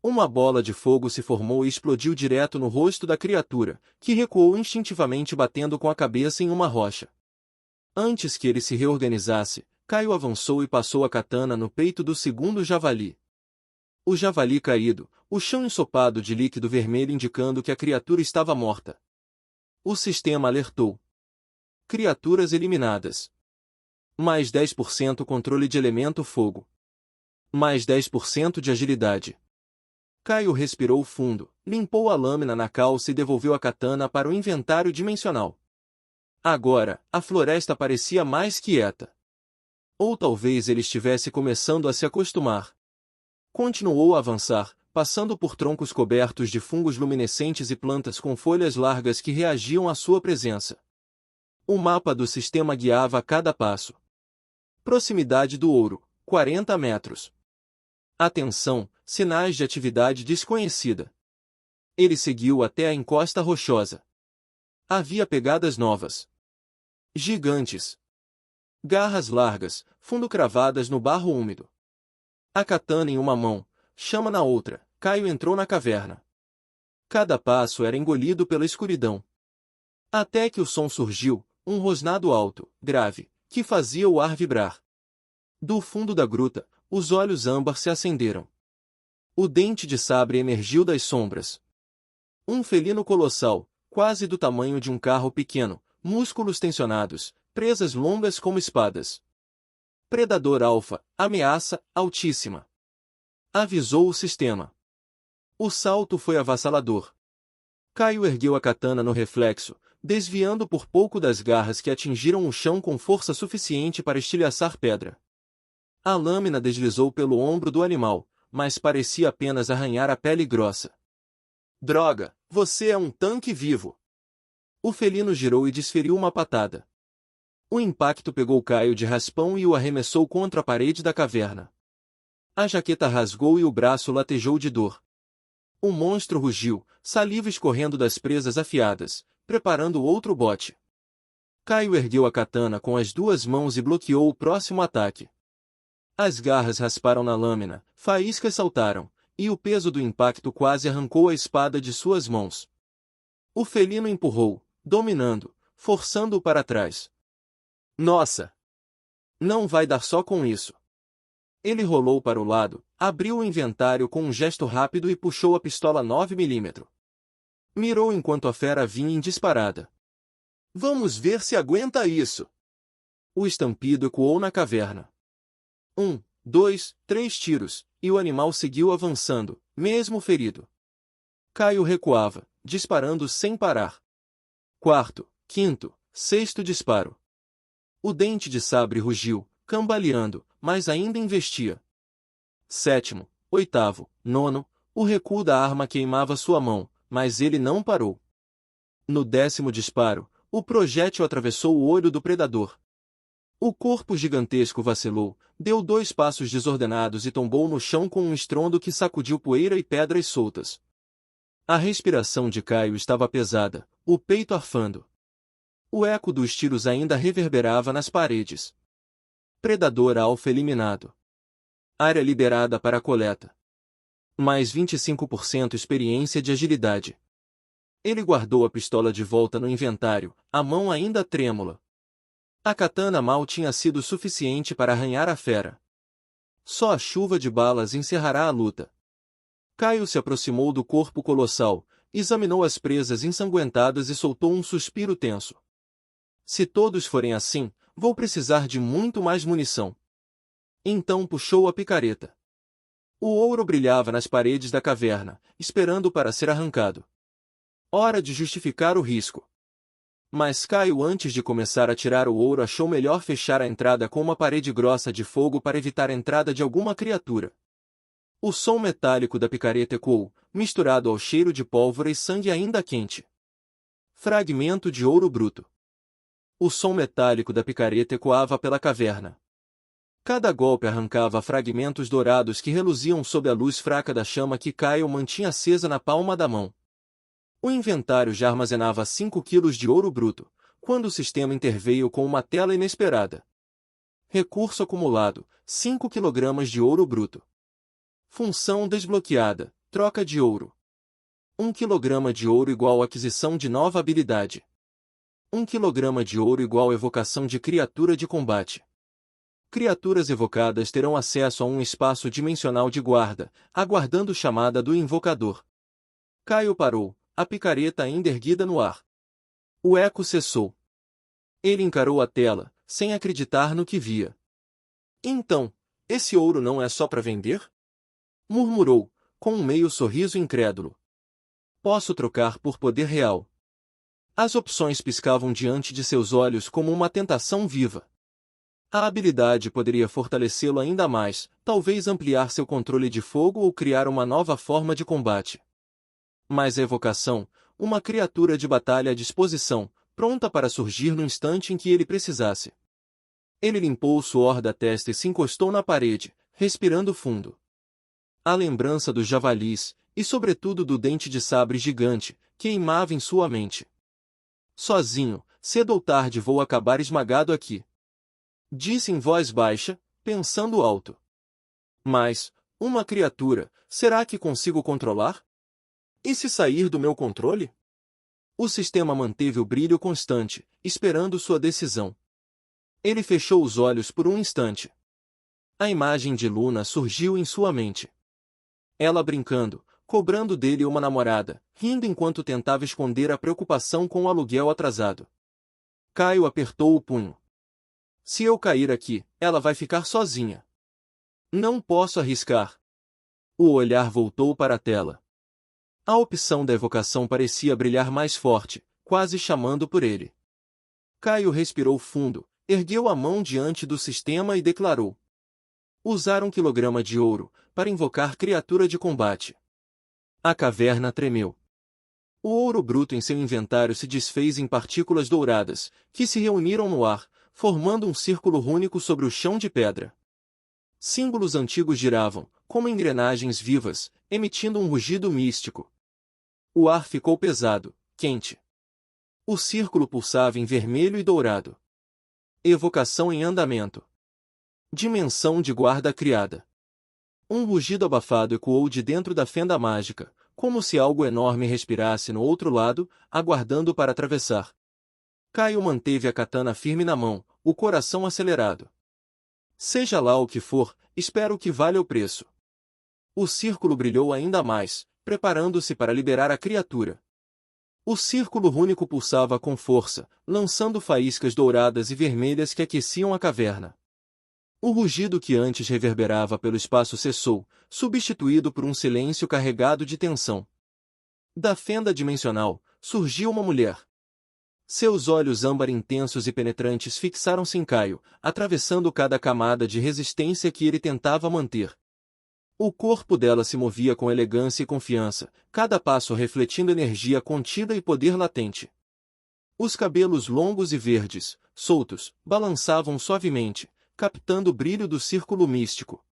Uma bola de fogo se formou e explodiu direto no rosto da criatura, que recuou instintivamente batendo com a cabeça em uma rocha. Antes que ele se reorganizasse, Caio avançou e passou a katana no peito do segundo javali. O javali caído, o chão ensopado de líquido vermelho indicando que a criatura estava morta. O sistema alertou. Criaturas eliminadas. Mais 10% controle de elemento fogo. Mais 10% de agilidade. Caio respirou fundo, limpou a lâmina na calça e devolveu a katana para o inventário dimensional. Agora, a floresta parecia mais quieta. Ou talvez ele estivesse começando a se acostumar. Continuou a avançar, passando por troncos cobertos de fungos luminescentes e plantas com folhas largas que reagiam à sua presença. O mapa do sistema guiava a cada passo. Proximidade do ouro, 40 metros. Atenção, sinais de atividade desconhecida. Ele seguiu até a encosta rochosa. Havia pegadas novas. Gigantes. Garras largas, fundo cravadas no barro úmido. A katana em uma mão, chama na outra, Caio entrou na caverna. Cada passo era engolido pela escuridão. Até que o som surgiu, um rosnado alto, grave, que fazia o ar vibrar. Do fundo da gruta, os olhos âmbar se acenderam. O dente de sabre emergiu das sombras. Um felino colossal, quase do tamanho de um carro pequeno, músculos tensionados, presas longas como espadas. Predador alfa, ameaça altíssima. Avisou o sistema. O salto foi avassalador. Caio ergueu a katana no reflexo, desviando por pouco das garras que atingiram o chão com força suficiente para estilhaçar pedra. A lâmina deslizou pelo ombro do animal, mas parecia apenas arranhar a pele grossa. Droga, você é um tanque vivo! O felino girou e desferiu uma patada. O impacto pegou Caio de raspão e o arremessou contra a parede da caverna. A jaqueta rasgou e o braço latejou de dor. O monstro rugiu, saliva escorrendo das presas afiadas, preparando outro bote. Caio ergueu a katana com as duas mãos e bloqueou o próximo ataque. As garras rasparam na lâmina, faíscas saltaram, e o peso do impacto quase arrancou a espada de suas mãos. O felino empurrou, dominando, forçando-o para trás. Nossa! Não vai dar só com isso. Ele rolou para o lado, abriu o inventário com um gesto rápido e puxou a pistola 9mm. Mirou enquanto a fera vinha em disparada. Vamos ver se aguenta isso! O estampido ecoou na caverna. 1, 2, 3 tiros, e o animal seguiu avançando, mesmo ferido. Caio recuava, disparando sem parar. Quarto, quinto, sexto disparo. O dente de sabre rugiu, cambaleando, mas ainda investia. Sétimo, oitavo, nono, o recuo da arma queimava sua mão, mas ele não parou. No 10º disparo, o projétil atravessou o olho do predador. O corpo gigantesco vacilou, deu 2 passos desordenados e tombou no chão com um estrondo que sacudiu poeira e pedras soltas. A respiração de Caio estava pesada, o peito arfando. O eco dos tiros ainda reverberava nas paredes. Predador alfa eliminado. Área liberada para a coleta. Mais 25% experiência de agilidade. Ele guardou a pistola de volta no inventário, a mão ainda trêmula. A katana mal tinha sido suficiente para arranhar a fera. Só a chuva de balas encerrará a luta. Caio se aproximou do corpo colossal, examinou as presas ensanguentadas e soltou um suspiro tenso. Se todos forem assim, vou precisar de muito mais munição. Então puxou a picareta. O ouro brilhava nas paredes da caverna, esperando para ser arrancado. Hora de justificar o risco. Mas Caio, antes de começar a tirar o ouro, achou melhor fechar a entrada com uma parede grossa de fogo para evitar a entrada de alguma criatura. O som metálico da picareta ecoou, misturado ao cheiro de pólvora e sangue ainda quente. Fragmento de ouro bruto. O som metálico da picareta ecoava pela caverna. Cada golpe arrancava fragmentos dourados que reluziam sob a luz fraca da chama que Caio mantinha acesa na palma da mão. O inventário já armazenava 5 quilos de ouro bruto, quando o sistema interveio com uma tela inesperada. Recurso acumulado, 5 quilogramas de ouro bruto. Função desbloqueada, troca de ouro. 1 quilograma de ouro igual aquisição de nova habilidade. 1 quilograma de ouro igual evocação de criatura de combate. Criaturas evocadas terão acesso a um espaço dimensional de guarda, aguardando chamada do invocador. Caio parou, a picareta ainda erguida no ar. O eco cessou. Ele encarou a tela, sem acreditar no que via. Então, esse ouro não é só para vender? Murmurou, com um meio sorriso incrédulo. Posso trocar por poder real. As opções piscavam diante de seus olhos como uma tentação viva. A habilidade poderia fortalecê-lo ainda mais, talvez ampliar seu controle de fogo ou criar uma nova forma de combate. Mas a evocação, uma criatura de batalha à disposição, pronta para surgir no instante em que ele precisasse. Ele limpou o suor da testa e se encostou na parede, respirando fundo. A lembrança dos javalis, e sobretudo do dente de sabre gigante, queimava em sua mente. Sozinho, cedo ou tarde vou acabar esmagado aqui. Disse em voz baixa, pensando alto. Mas, uma criatura, será que consigo controlar? E se sair do meu controle? O sistema manteve o brilho constante, esperando sua decisão. Ele fechou os olhos por um instante. A imagem de Luna surgiu em sua mente. Ela brincando, cobrando dele uma namorada, rindo enquanto tentava esconder a preocupação com o aluguel atrasado. Caio apertou o punho. Se eu cair aqui, ela vai ficar sozinha. Não posso arriscar. O olhar voltou para a tela. A opção da evocação parecia brilhar mais forte, quase chamando por ele. Caio respirou fundo, ergueu a mão diante do sistema e declarou: usar 1 quilograma de ouro, para invocar criatura de combate. A caverna tremeu. O ouro bruto em seu inventário se desfez em partículas douradas, que se reuniram no ar, formando um círculo rúnico sobre o chão de pedra. Símbolos antigos giravam, como engrenagens vivas, emitindo um rugido místico. O ar ficou pesado, quente. O círculo pulsava em vermelho e dourado. Evocação em andamento. Dimensão de guarda criada. Um rugido abafado ecoou de dentro da fenda mágica, como se algo enorme respirasse no outro lado, aguardando para atravessar. Caio manteve a katana firme na mão, o coração acelerado. Seja lá o que for, espero que valha o preço. O círculo brilhou ainda mais, preparando-se para liberar a criatura. O círculo rúnico pulsava com força, lançando faíscas douradas e vermelhas que aqueciam a caverna. O rugido que antes reverberava pelo espaço cessou, substituído por um silêncio carregado de tensão. Da fenda dimensional, surgiu uma mulher. Seus olhos âmbar intensos e penetrantes fixaram-se em Caio, atravessando cada camada de resistência que ele tentava manter. O corpo dela se movia com elegância e confiança, cada passo refletindo energia contida e poder latente. Os cabelos longos e verdes, soltos, balançavam suavemente, captando o brilho do círculo místico.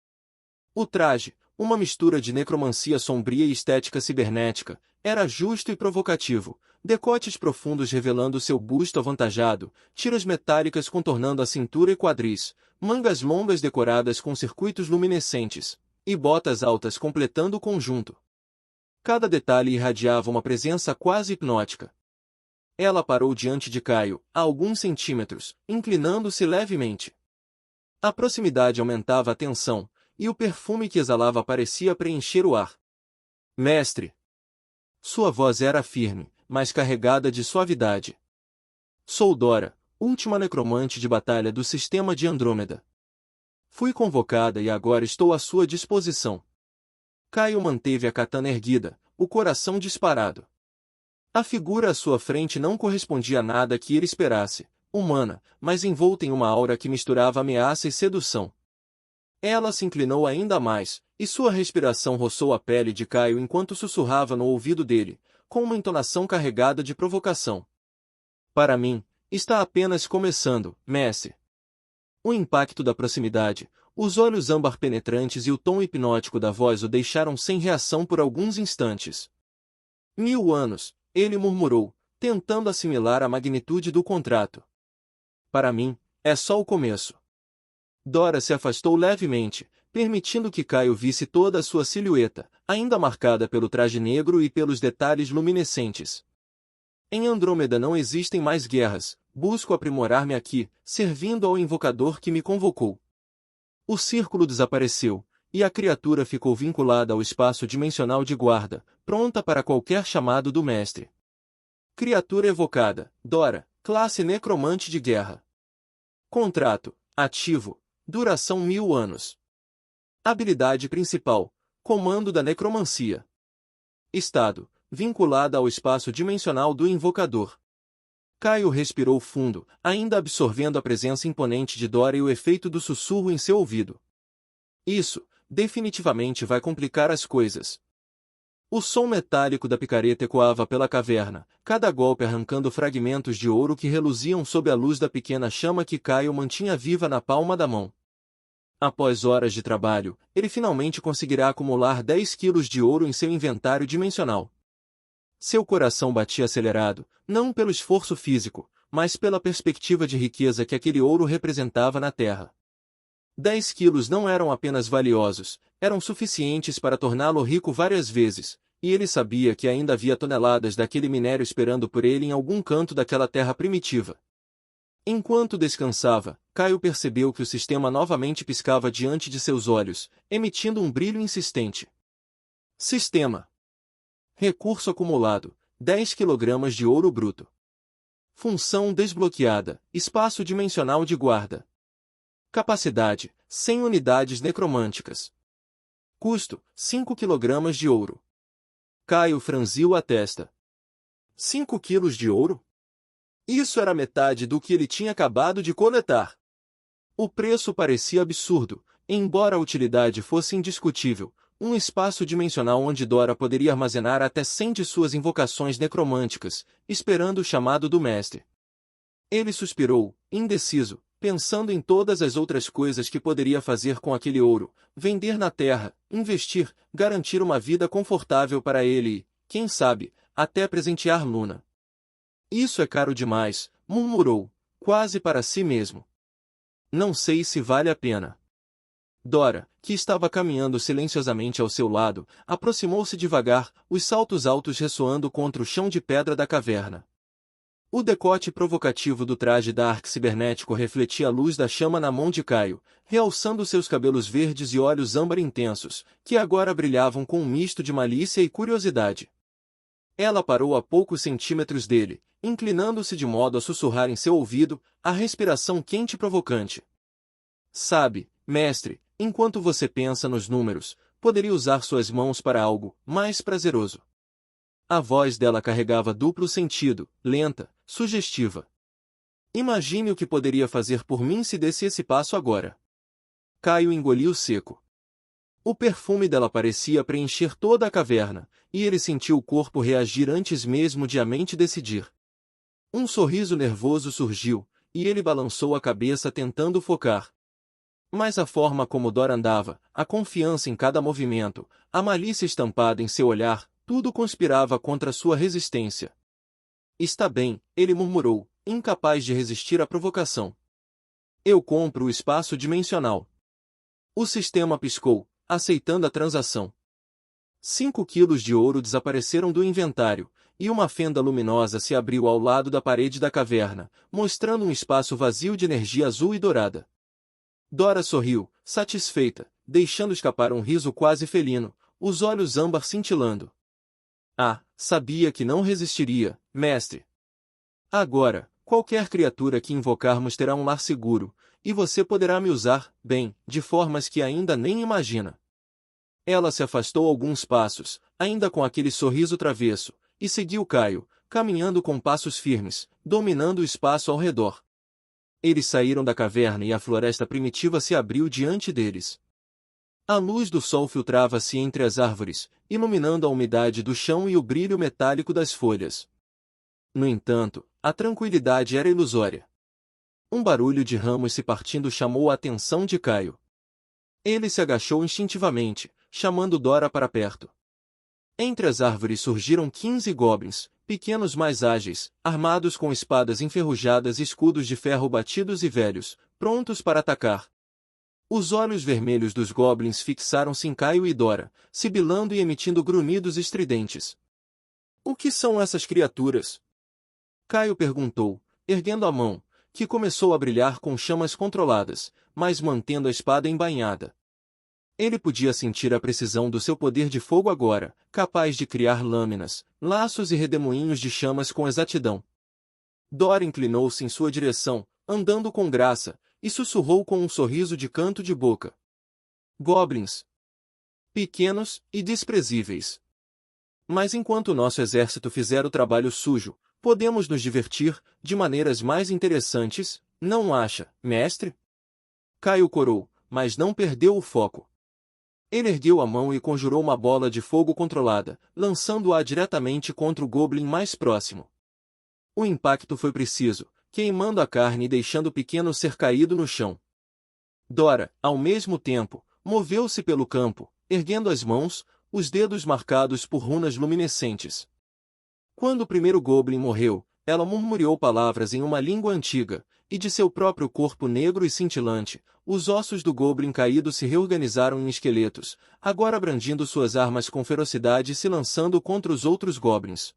O traje, uma mistura de necromancia sombria e estética cibernética, era justo e provocativo, decotes profundos revelando seu busto avantajado, tiras metálicas contornando a cintura e quadris, mangas longas decoradas com circuitos luminescentes, e botas altas completando o conjunto. Cada detalhe irradiava uma presença quase hipnótica. Ela parou diante de Caio, a alguns centímetros, inclinando-se levemente. A proximidade aumentava a tensão, e o perfume que exalava parecia preencher o ar. Mestre! Sua voz era firme, mas carregada de suavidade. Sou Dora, última necromante de batalha do sistema de Andrômeda. Fui convocada e agora estou à sua disposição. Caio manteve a katana erguida, o coração disparado. A figura à sua frente não correspondia a nada que ele esperasse, humana, mas envolta em uma aura que misturava ameaça e sedução. Ela se inclinou ainda mais, e sua respiração roçou a pele de Caio enquanto sussurrava no ouvido dele, com uma entonação carregada de provocação. Para mim, está apenas começando, mestre. O impacto da proximidade, os olhos âmbar penetrantes e o tom hipnótico da voz o deixaram sem reação por alguns instantes. 1000 anos, ele murmurou, tentando assimilar a magnitude do contrato. Para mim, é só o começo. Dora se afastou levemente, permitindo que Caio visse toda a sua silhueta, ainda marcada pelo traje negro e pelos detalhes luminescentes. Em Andrômeda não existem mais guerras, busco aprimorar-me aqui, servindo ao invocador que me convocou. O círculo desapareceu, e a criatura ficou vinculada ao espaço dimensional de guarda, pronta para qualquer chamado do mestre. Criatura evocada, Dora, classe necromante de guerra. Contrato, ativo, duração 1000 anos. Habilidade principal, comando da necromancia. Estado, vinculada ao espaço dimensional do invocador. Caio respirou fundo, ainda absorvendo a presença imponente de Dora e o efeito do sussurro em seu ouvido. Isso, definitivamente vai complicar as coisas. O som metálico da picareta ecoava pela caverna, cada golpe arrancando fragmentos de ouro que reluziam sob a luz da pequena chama que Caio mantinha viva na palma da mão. Após horas de trabalho, ele finalmente conseguirá acumular 10 quilos de ouro em seu inventário dimensional. Seu coração batia acelerado, não pelo esforço físico, mas pela perspectiva de riqueza que aquele ouro representava na Terra. 10 quilos não eram apenas valiosos, eram suficientes para torná-lo rico várias vezes, e ele sabia que ainda havia toneladas daquele minério esperando por ele em algum canto daquela terra primitiva. Enquanto descansava, Caio percebeu que o sistema novamente piscava diante de seus olhos, emitindo um brilho insistente. Sistema. Recurso acumulado, 10 kg de ouro bruto. Função desbloqueada, espaço dimensional de guarda. Capacidade, 100 unidades necromânticas. Custo, 5 kg de ouro. Caio franziu a testa. 5 quilos de ouro? Isso era metade do que ele tinha acabado de coletar. O preço parecia absurdo, embora a utilidade fosse indiscutível, um espaço dimensional onde Dora poderia armazenar até 100 de suas invocações necromânticas, esperando o chamado do mestre. Ele suspirou, indeciso, pensando em todas as outras coisas que poderia fazer com aquele ouro, vender na terra, investir, garantir uma vida confortável para ele e, quem sabe, até presentear Luna. Isso é caro demais, murmurou, quase para si mesmo. Não sei se vale a pena. Dora, que estava caminhando silenciosamente ao seu lado, aproximou-se devagar, os saltos altos ressoando contra o chão de pedra da caverna. O decote provocativo do traje Dark cibernético refletia a luz da chama na mão de Caio, realçando seus cabelos verdes e olhos âmbar intensos, que agora brilhavam com um misto de malícia e curiosidade. Ela parou a poucos centímetros dele, inclinando-se de modo a sussurrar em seu ouvido, a respiração quente e provocante. Sabe, mestre, enquanto você pensa nos números, poderia usar suas mãos para algo mais prazeroso. A voz dela carregava duplo sentido, lenta, sugestiva. Imagine o que poderia fazer por mim se desse esse passo agora. Caio engoliu seco. O perfume dela parecia preencher toda a caverna, e ele sentiu o corpo reagir antes mesmo de a mente decidir. Um sorriso nervoso surgiu, e ele balançou a cabeça tentando focar. Mas a forma como Dora andava, a confiança em cada movimento, a malícia estampada em seu olhar, tudo conspirava contra sua resistência. Está bem, ele murmurou, incapaz de resistir à provocação. Eu compro o espaço dimensional. O sistema piscou, aceitando a transação. 5 quilos de ouro desapareceram do inventário, e uma fenda luminosa se abriu ao lado da parede da caverna, mostrando um espaço vazio de energia azul e dourada. Dora sorriu, satisfeita, deixando escapar um riso quase felino, os olhos âmbar cintilando. Ah, sabia que não resistiria, mestre. Agora, qualquer criatura que invocarmos terá um lar seguro, e você poderá me usar, bem, de formas que ainda nem imagina. Ela se afastou alguns passos, ainda com aquele sorriso travesso, e seguiu Caio, caminhando com passos firmes, dominando o espaço ao redor. Eles saíram da caverna e a floresta primitiva se abriu diante deles. A luz do sol filtrava-se entre as árvores, iluminando a umidade do chão e o brilho metálico das folhas. No entanto, a tranquilidade era ilusória. Um barulho de ramos se partindo chamou a atenção de Caio. Ele se agachou instintivamente, chamando Dora para perto. Entre as árvores surgiram 15 goblins, pequenos mais ágeis, armados com espadas enferrujadas e escudos de ferro batidos e velhos, prontos para atacar. Os olhos vermelhos dos goblins fixaram-se em Caio e Dora, sibilando e emitindo grunhidos estridentes. O que são essas criaturas? Caio perguntou, erguendo a mão, que começou a brilhar com chamas controladas, mas mantendo a espada embainhada. Ele podia sentir a precisão do seu poder de fogo agora, capaz de criar lâminas, laços e redemoinhos de chamas com exatidão. Dora inclinou-se em sua direção, andando com graça, e sussurrou com um sorriso de canto de boca. Goblins. Pequenos e desprezíveis. Mas enquanto nosso exército fizer o trabalho sujo, podemos nos divertir, de maneiras mais interessantes, não acha, mestre? Caio corou, mas não perdeu o foco. Ele ergueu a mão e conjurou uma bola de fogo controlada, lançando-a diretamente contra o goblin mais próximo. O impacto foi preciso, queimando a carne e deixando o pequeno ser caído no chão. Dora, ao mesmo tempo, moveu-se pelo campo, erguendo as mãos, os dedos marcados por runas luminescentes. Quando o primeiro goblin morreu, ela murmurou palavras em uma língua antiga, e de seu próprio corpo negro e cintilante, os ossos do goblin caído se reorganizaram em esqueletos, agora brandindo suas armas com ferocidade e se lançando contra os outros goblins.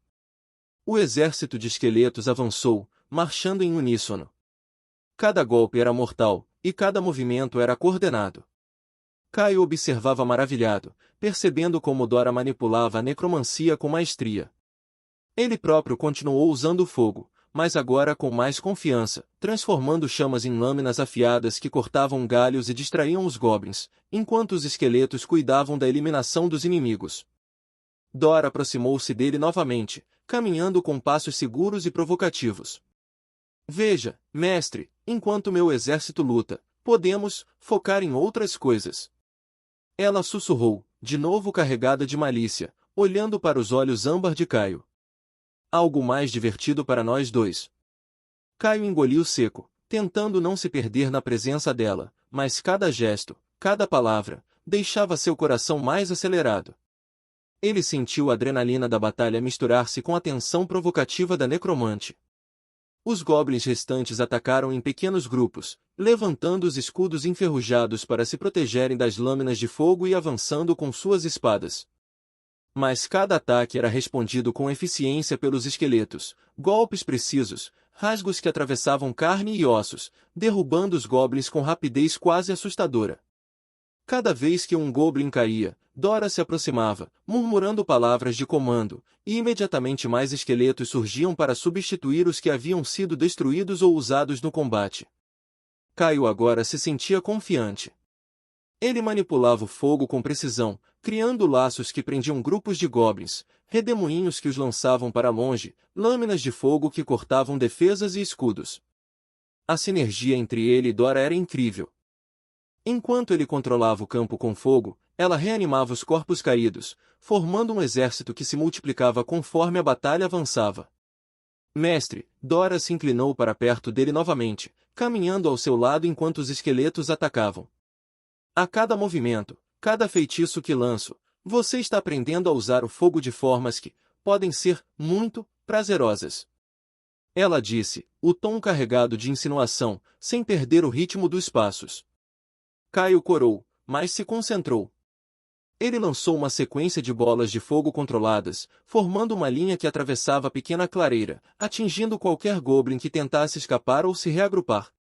O exército de esqueletos avançou, marchando em uníssono. Cada golpe era mortal, e cada movimento era coordenado. Caio observava maravilhado, percebendo como Dora manipulava a necromancia com maestria. Ele próprio continuou usando o fogo, mas agora com mais confiança, transformando chamas em lâminas afiadas que cortavam galhos e distraíam os goblins, enquanto os esqueletos cuidavam da eliminação dos inimigos. Dora aproximou-se dele novamente, caminhando com passos seguros e provocativos. Veja, mestre, enquanto meu exército luta, podemos focar em outras coisas. Ela sussurrou, de novo carregada de malícia, olhando para os olhos âmbar de Caio. Algo mais divertido para nós dois. Caio engoliu seco, tentando não se perder na presença dela, mas cada gesto, cada palavra, deixava seu coração mais acelerado. Ele sentiu a adrenalina da batalha misturar-se com a tensão provocativa da necromante. Os goblins restantes atacaram em pequenos grupos, levantando os escudos enferrujados para se protegerem das lâminas de fogo e avançando com suas espadas. Mas cada ataque era respondido com eficiência pelos esqueletos, golpes precisos, rasgos que atravessavam carne e ossos, derrubando os goblins com rapidez quase assustadora. Cada vez que um goblin caía, Dora se aproximava, murmurando palavras de comando, e imediatamente mais esqueletos surgiam para substituir os que haviam sido destruídos ou usados no combate. Caio agora se sentia confiante. Ele manipulava o fogo com precisão, criando laços que prendiam grupos de goblins, redemoinhos que os lançavam para longe, lâminas de fogo que cortavam defesas e escudos. A sinergia entre ele e Dora era incrível. Enquanto ele controlava o campo com fogo, ela reanimava os corpos caídos, formando um exército que se multiplicava conforme a batalha avançava. Mestre, Dora se inclinou para perto dele novamente, caminhando ao seu lado enquanto os esqueletos atacavam. A cada movimento, cada feitiço que lanço, você está aprendendo a usar o fogo de formas que podem ser muito prazerosas. Ela disse, o tom carregado de insinuação, sem perder o ritmo dos passos. Caio corou, mas se concentrou. Ele lançou uma sequência de bolas de fogo controladas, formando uma linha que atravessava a pequena clareira, atingindo qualquer goblin que tentasse escapar ou se reagrupar.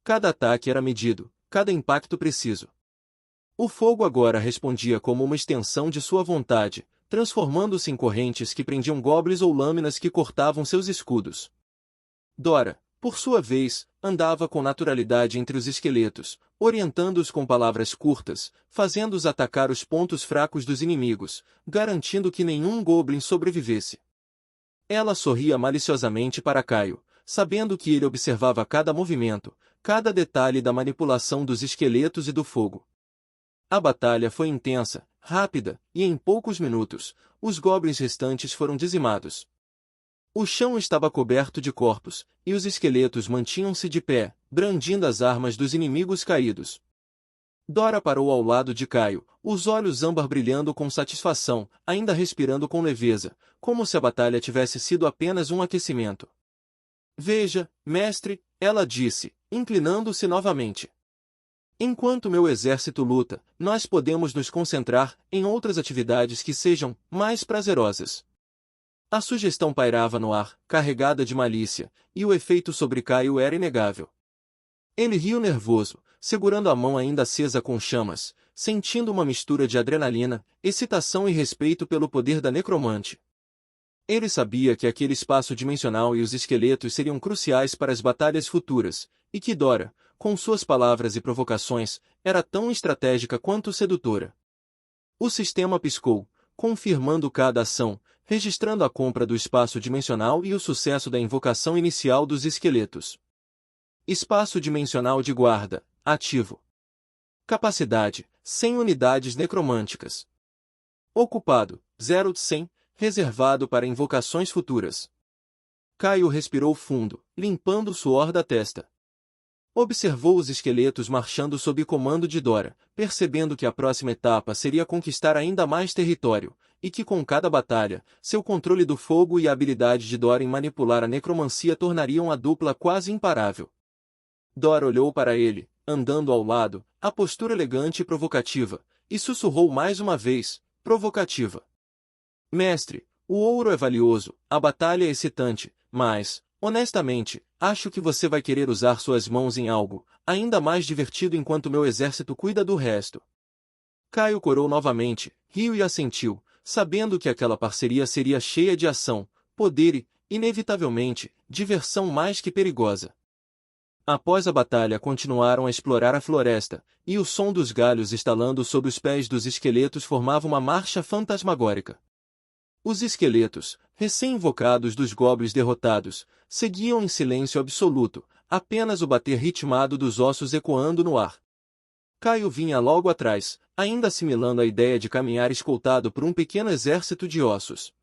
Cada ataque era medido, cada impacto preciso. O fogo agora respondia como uma extensão de sua vontade, transformando-se em correntes que prendiam goblins ou lâminas que cortavam seus escudos. Dora, por sua vez, andava com naturalidade entre os esqueletos, orientando-os com palavras curtas, fazendo-os atacar os pontos fracos dos inimigos, garantindo que nenhum goblin sobrevivesse. Ela sorria maliciosamente para Caio, sabendo que ele observava cada movimento, cada detalhe da manipulação dos esqueletos e do fogo. A batalha foi intensa, rápida, e em poucos minutos, os goblins restantes foram dizimados. O chão estava coberto de corpos, e os esqueletos mantinham-se de pé, brandindo as armas dos inimigos caídos. Dora parou ao lado de Caio, os olhos âmbar brilhando com satisfação, ainda respirando com leveza, como se a batalha tivesse sido apenas um aquecimento. Veja, mestre, ela disse, inclinando-se novamente. Enquanto meu exército luta, nós podemos nos concentrar em outras atividades que sejam mais prazerosas. A sugestão pairava no ar, carregada de malícia, e o efeito sobre Caio era inegável. Ele riu nervoso, segurando a mão ainda acesa com chamas, sentindo uma mistura de adrenalina, excitação e respeito pelo poder da necromante. Ele sabia que aquele espaço dimensional e os esqueletos seriam cruciais para as batalhas futuras, e que Dora, com suas palavras e provocações, era tão estratégica quanto sedutora. O sistema piscou, confirmando cada ação, registrando a compra do espaço dimensional e o sucesso da invocação inicial dos esqueletos. Espaço dimensional de guarda, ativo. Capacidade, 100 unidades necromânticas. Ocupado, 0 de 100, reservado para invocações futuras. Caio respirou fundo, limpando o suor da testa. Observou os esqueletos marchando sob comando de Dora, percebendo que a próxima etapa seria conquistar ainda mais território, e que com cada batalha, seu controle do fogo e a habilidade de Dora em manipular a necromancia tornariam a dupla quase imparável. Dora olhou para ele, andando ao lado, a postura elegante e provocativa, e sussurrou mais uma vez, provocativa. Mestre, o ouro é valioso, a batalha é excitante, mas, honestamente, acho que você vai querer usar suas mãos em algo ainda mais divertido enquanto meu exército cuida do resto. Caio corou novamente, riu e assentiu, sabendo que aquela parceria seria cheia de ação, poder e, inevitavelmente, diversão mais que perigosa. Após a batalha continuaram a explorar a floresta, e o som dos galhos estalando sob os pés dos esqueletos formava uma marcha fantasmagórica. Os esqueletos, recém-invocados dos goblins derrotados, seguiam em silêncio absoluto, apenas o bater ritmado dos ossos ecoando no ar. Caio vinha logo atrás, ainda assimilando a ideia de caminhar escoltado por um pequeno exército de ossos.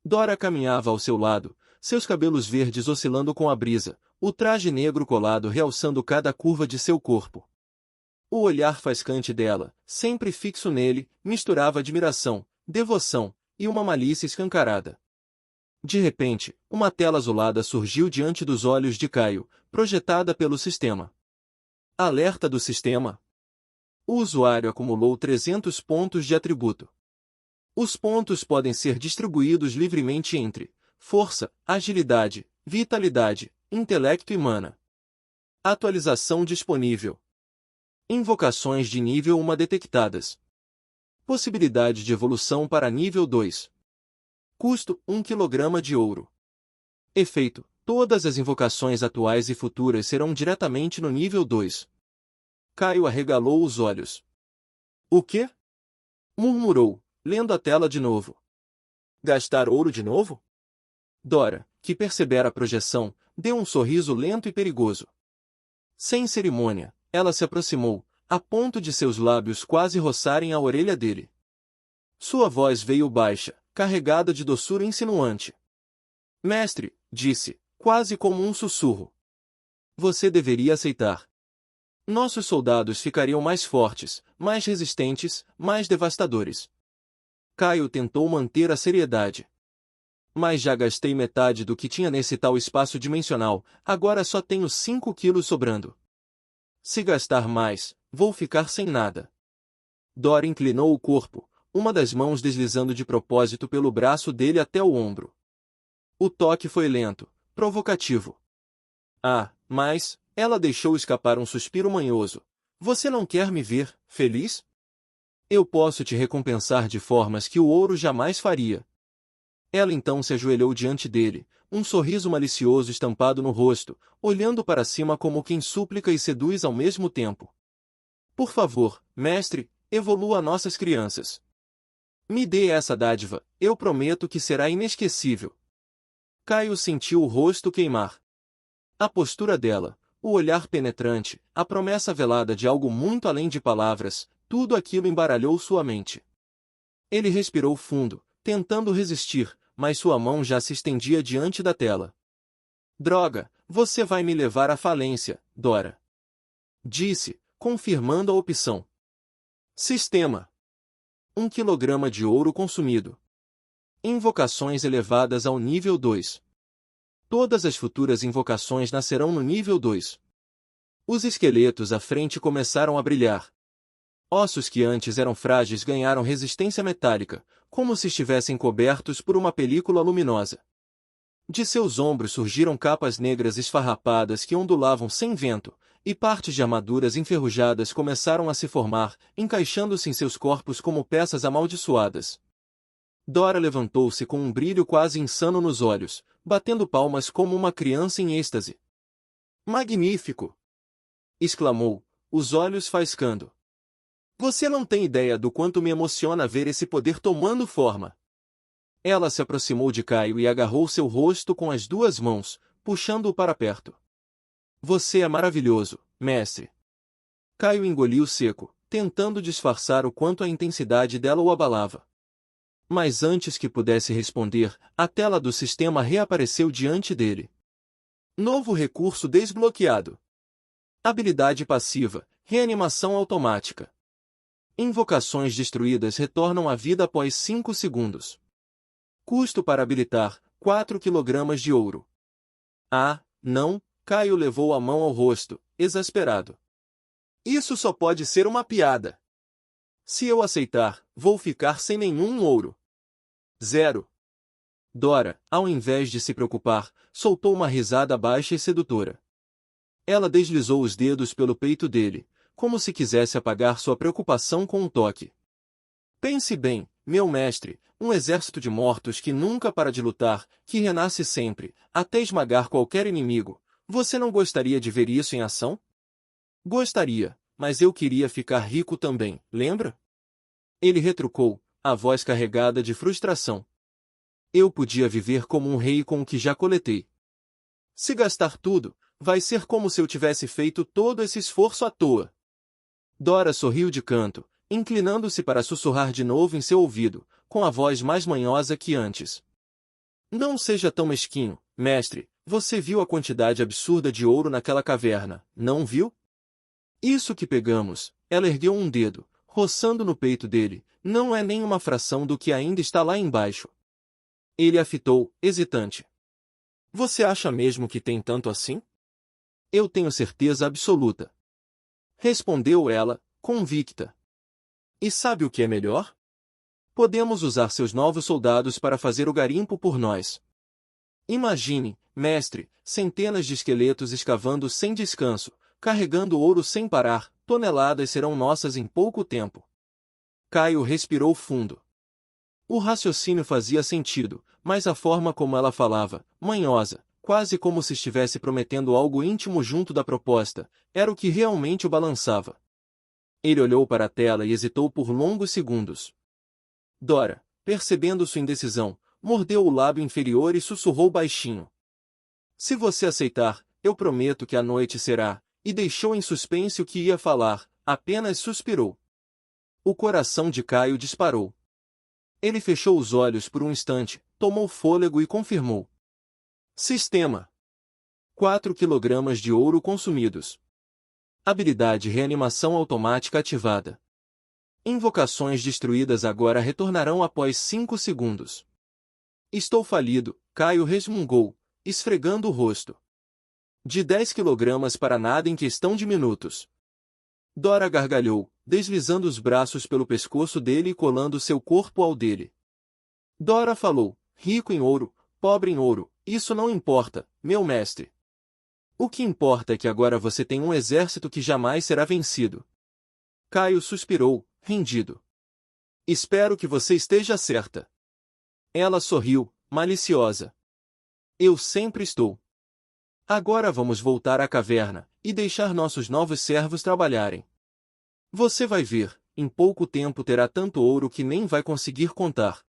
Dora caminhava ao seu lado, seus cabelos verdes oscilando com a brisa, o traje negro colado realçando cada curva de seu corpo. O olhar faiscante dela, sempre fixo nele, misturava admiração, devoção e uma malícia escancarada. De repente, uma tela azulada surgiu diante dos olhos de Caio, projetada pelo sistema. Alerta do sistema. O usuário acumulou 300 pontos de atributo. Os pontos podem ser distribuídos livremente entre força, agilidade, vitalidade, intelecto e mana. Atualização disponível. Invocações de nível 1 detectadas. Possibilidade de evolução para nível 2. Custo: 1 kg de ouro. Efeito: todas as invocações atuais e futuras serão diretamente no nível 2. Caio arregalou os olhos. O quê? Murmurou, lendo a tela de novo. Gastar ouro de novo? Dora, que percebera a projeção, deu um sorriso lento e perigoso. Sem cerimônia, ela se aproximou, a ponto de seus lábios quase roçarem a orelha dele. Sua voz veio baixa, carregada de doçura insinuante. Mestre, disse, quase como um sussurro. Você deveria aceitar. Nossos soldados ficariam mais fortes, mais resistentes, mais devastadores. Caio tentou manter a seriedade. Mas já gastei metade do que tinha nesse tal espaço dimensional, agora só tenho 5 quilos sobrando. Se gastar mais, vou ficar sem nada. Dora inclinou o corpo, uma das mãos deslizando de propósito pelo braço dele até o ombro. O toque foi lento, provocativo. Mas, ela deixou escapar um suspiro manhoso. Você não quer me ver feliz? Eu posso te recompensar de formas que o ouro jamais faria. Ela então se ajoelhou diante dele, um sorriso malicioso estampado no rosto, olhando para cima como quem súplica e seduz ao mesmo tempo. Por favor, mestre, evolua nossas crianças. Me dê essa dádiva, eu prometo que será inesquecível. Caio sentiu o rosto queimar. A postura dela, o olhar penetrante, a promessa velada de algo muito além de palavras, tudo aquilo embaralhou sua mente. Ele respirou fundo, tentando resistir, mas sua mão já se estendia diante da tela. Droga, você vai me levar à falência, Dora. Disse, confirmando a opção. Sistema. 1 kg de ouro consumido. Invocações elevadas ao nível 2. Todas as futuras invocações nascerão no nível 2. Os esqueletos à frente começaram a brilhar. Ossos que antes eram frágeis ganharam resistência metálica, como se estivessem cobertos por uma película luminosa. De seus ombros surgiram capas negras esfarrapadas que ondulavam sem vento, e partes de armaduras enferrujadas começaram a se formar, encaixando-se em seus corpos como peças amaldiçoadas. Dora levantou-se com um brilho quase insano nos olhos, batendo palmas como uma criança em êxtase. Magnífico! Exclamou, os olhos faiscando. Você não tem ideia do quanto me emociona ver esse poder tomando forma. Ela se aproximou de Caio e agarrou seu rosto com as duas mãos, puxando-o para perto. Você é maravilhoso, mestre. Caio engoliu seco, tentando disfarçar o quanto a intensidade dela o abalava. Mas antes que pudesse responder, a tela do sistema reapareceu diante dele. Novo recurso desbloqueado. Habilidade passiva, reanimação automática. Invocações destruídas retornam à vida após 5 segundos. Custo para habilitar, 4 kg de ouro. Não, Caio levou a mão ao rosto, exasperado. Isso só pode ser uma piada. Se eu aceitar, vou ficar sem nenhum ouro. 0. Dora, ao invés de se preocupar, soltou uma risada baixa e sedutora. Ela deslizou os dedos pelo peito dele, como se quisesse apagar sua preocupação com um toque. Pense bem, meu mestre, um exército de mortos que nunca para de lutar, que renasce sempre, até esmagar qualquer inimigo. Você não gostaria de ver isso em ação? Gostaria, mas eu queria ficar rico também, lembra? Ele retrucou, a voz carregada de frustração. Eu podia viver como um rei com o que já coletei. Se gastar tudo, vai ser como se eu tivesse feito todo esse esforço à toa. Dora sorriu de canto, inclinando-se para sussurrar de novo em seu ouvido, com a voz mais manhosa que antes. Não seja tão mesquinho, mestre, Você viu a quantidade absurda de ouro naquela caverna, não viu? Isso que pegamos. Ela ergueu um dedo, roçando no peito dele. Não é nem uma fração do que ainda está lá embaixo. Ele a fitou, hesitante. Você acha mesmo que tem tanto assim? Eu tenho certeza absoluta. Respondeu ela, convicta. E sabe o que é melhor? Podemos usar seus novos soldados para fazer o garimpo por nós. Imagine, mestre, centenas de esqueletos escavando sem descanso, carregando ouro sem parar, toneladas serão nossas em pouco tempo. Caio respirou fundo. O raciocínio fazia sentido, mas a forma como ela falava, manhosa, quase como se estivesse prometendo algo íntimo junto da proposta, era o que realmente o balançava. Ele olhou para a tela e hesitou por longos segundos. Dora, percebendo sua indecisão, mordeu o lábio inferior e sussurrou baixinho. Se você aceitar, eu prometo que a noite será, e deixou em suspense o que ia falar, apenas suspirou. O coração de Caio disparou. Ele fechou os olhos por um instante, tomou fôlego e confirmou. Sistema. 4 kg de ouro consumidos. Habilidade reanimação automática ativada. Invocações destruídas agora retornarão após 5 segundos. Estou falido, Caio resmungou, esfregando o rosto. De 10 kg para nada em questão de minutos. Dora gargalhou, deslizando os braços pelo pescoço dele e colando seu corpo ao dele. Dora falou, rico em ouro, pobre em ouro, isso não importa, meu mestre. O que importa é que agora você tem um exército que jamais será vencido. Caio suspirou, rendido. Espero que você esteja certa. Ela sorriu, maliciosa. Eu sempre estou. Agora vamos voltar à caverna, e deixar nossos novos servos trabalharem. Você vai ver, em pouco tempo terá tanto ouro que nem vai conseguir contar.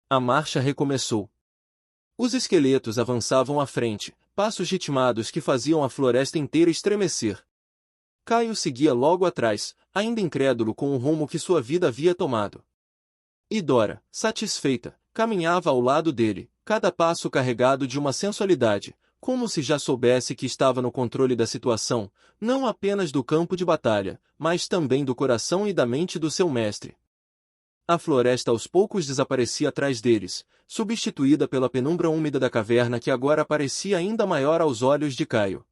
A marcha recomeçou. Os esqueletos avançavam à frente, passos ritmados que faziam a floresta inteira estremecer. Caio seguia logo atrás, ainda incrédulo com o rumo que sua vida havia tomado. E Dora, satisfeita, caminhava ao lado dele, cada passo carregado de uma sensualidade, como se já soubesse que estava no controle da situação, não apenas do campo de batalha, mas também do coração e da mente do seu mestre. A floresta aos poucos desaparecia atrás deles, substituída pela penumbra úmida da caverna que agora parecia ainda maior aos olhos de Caio.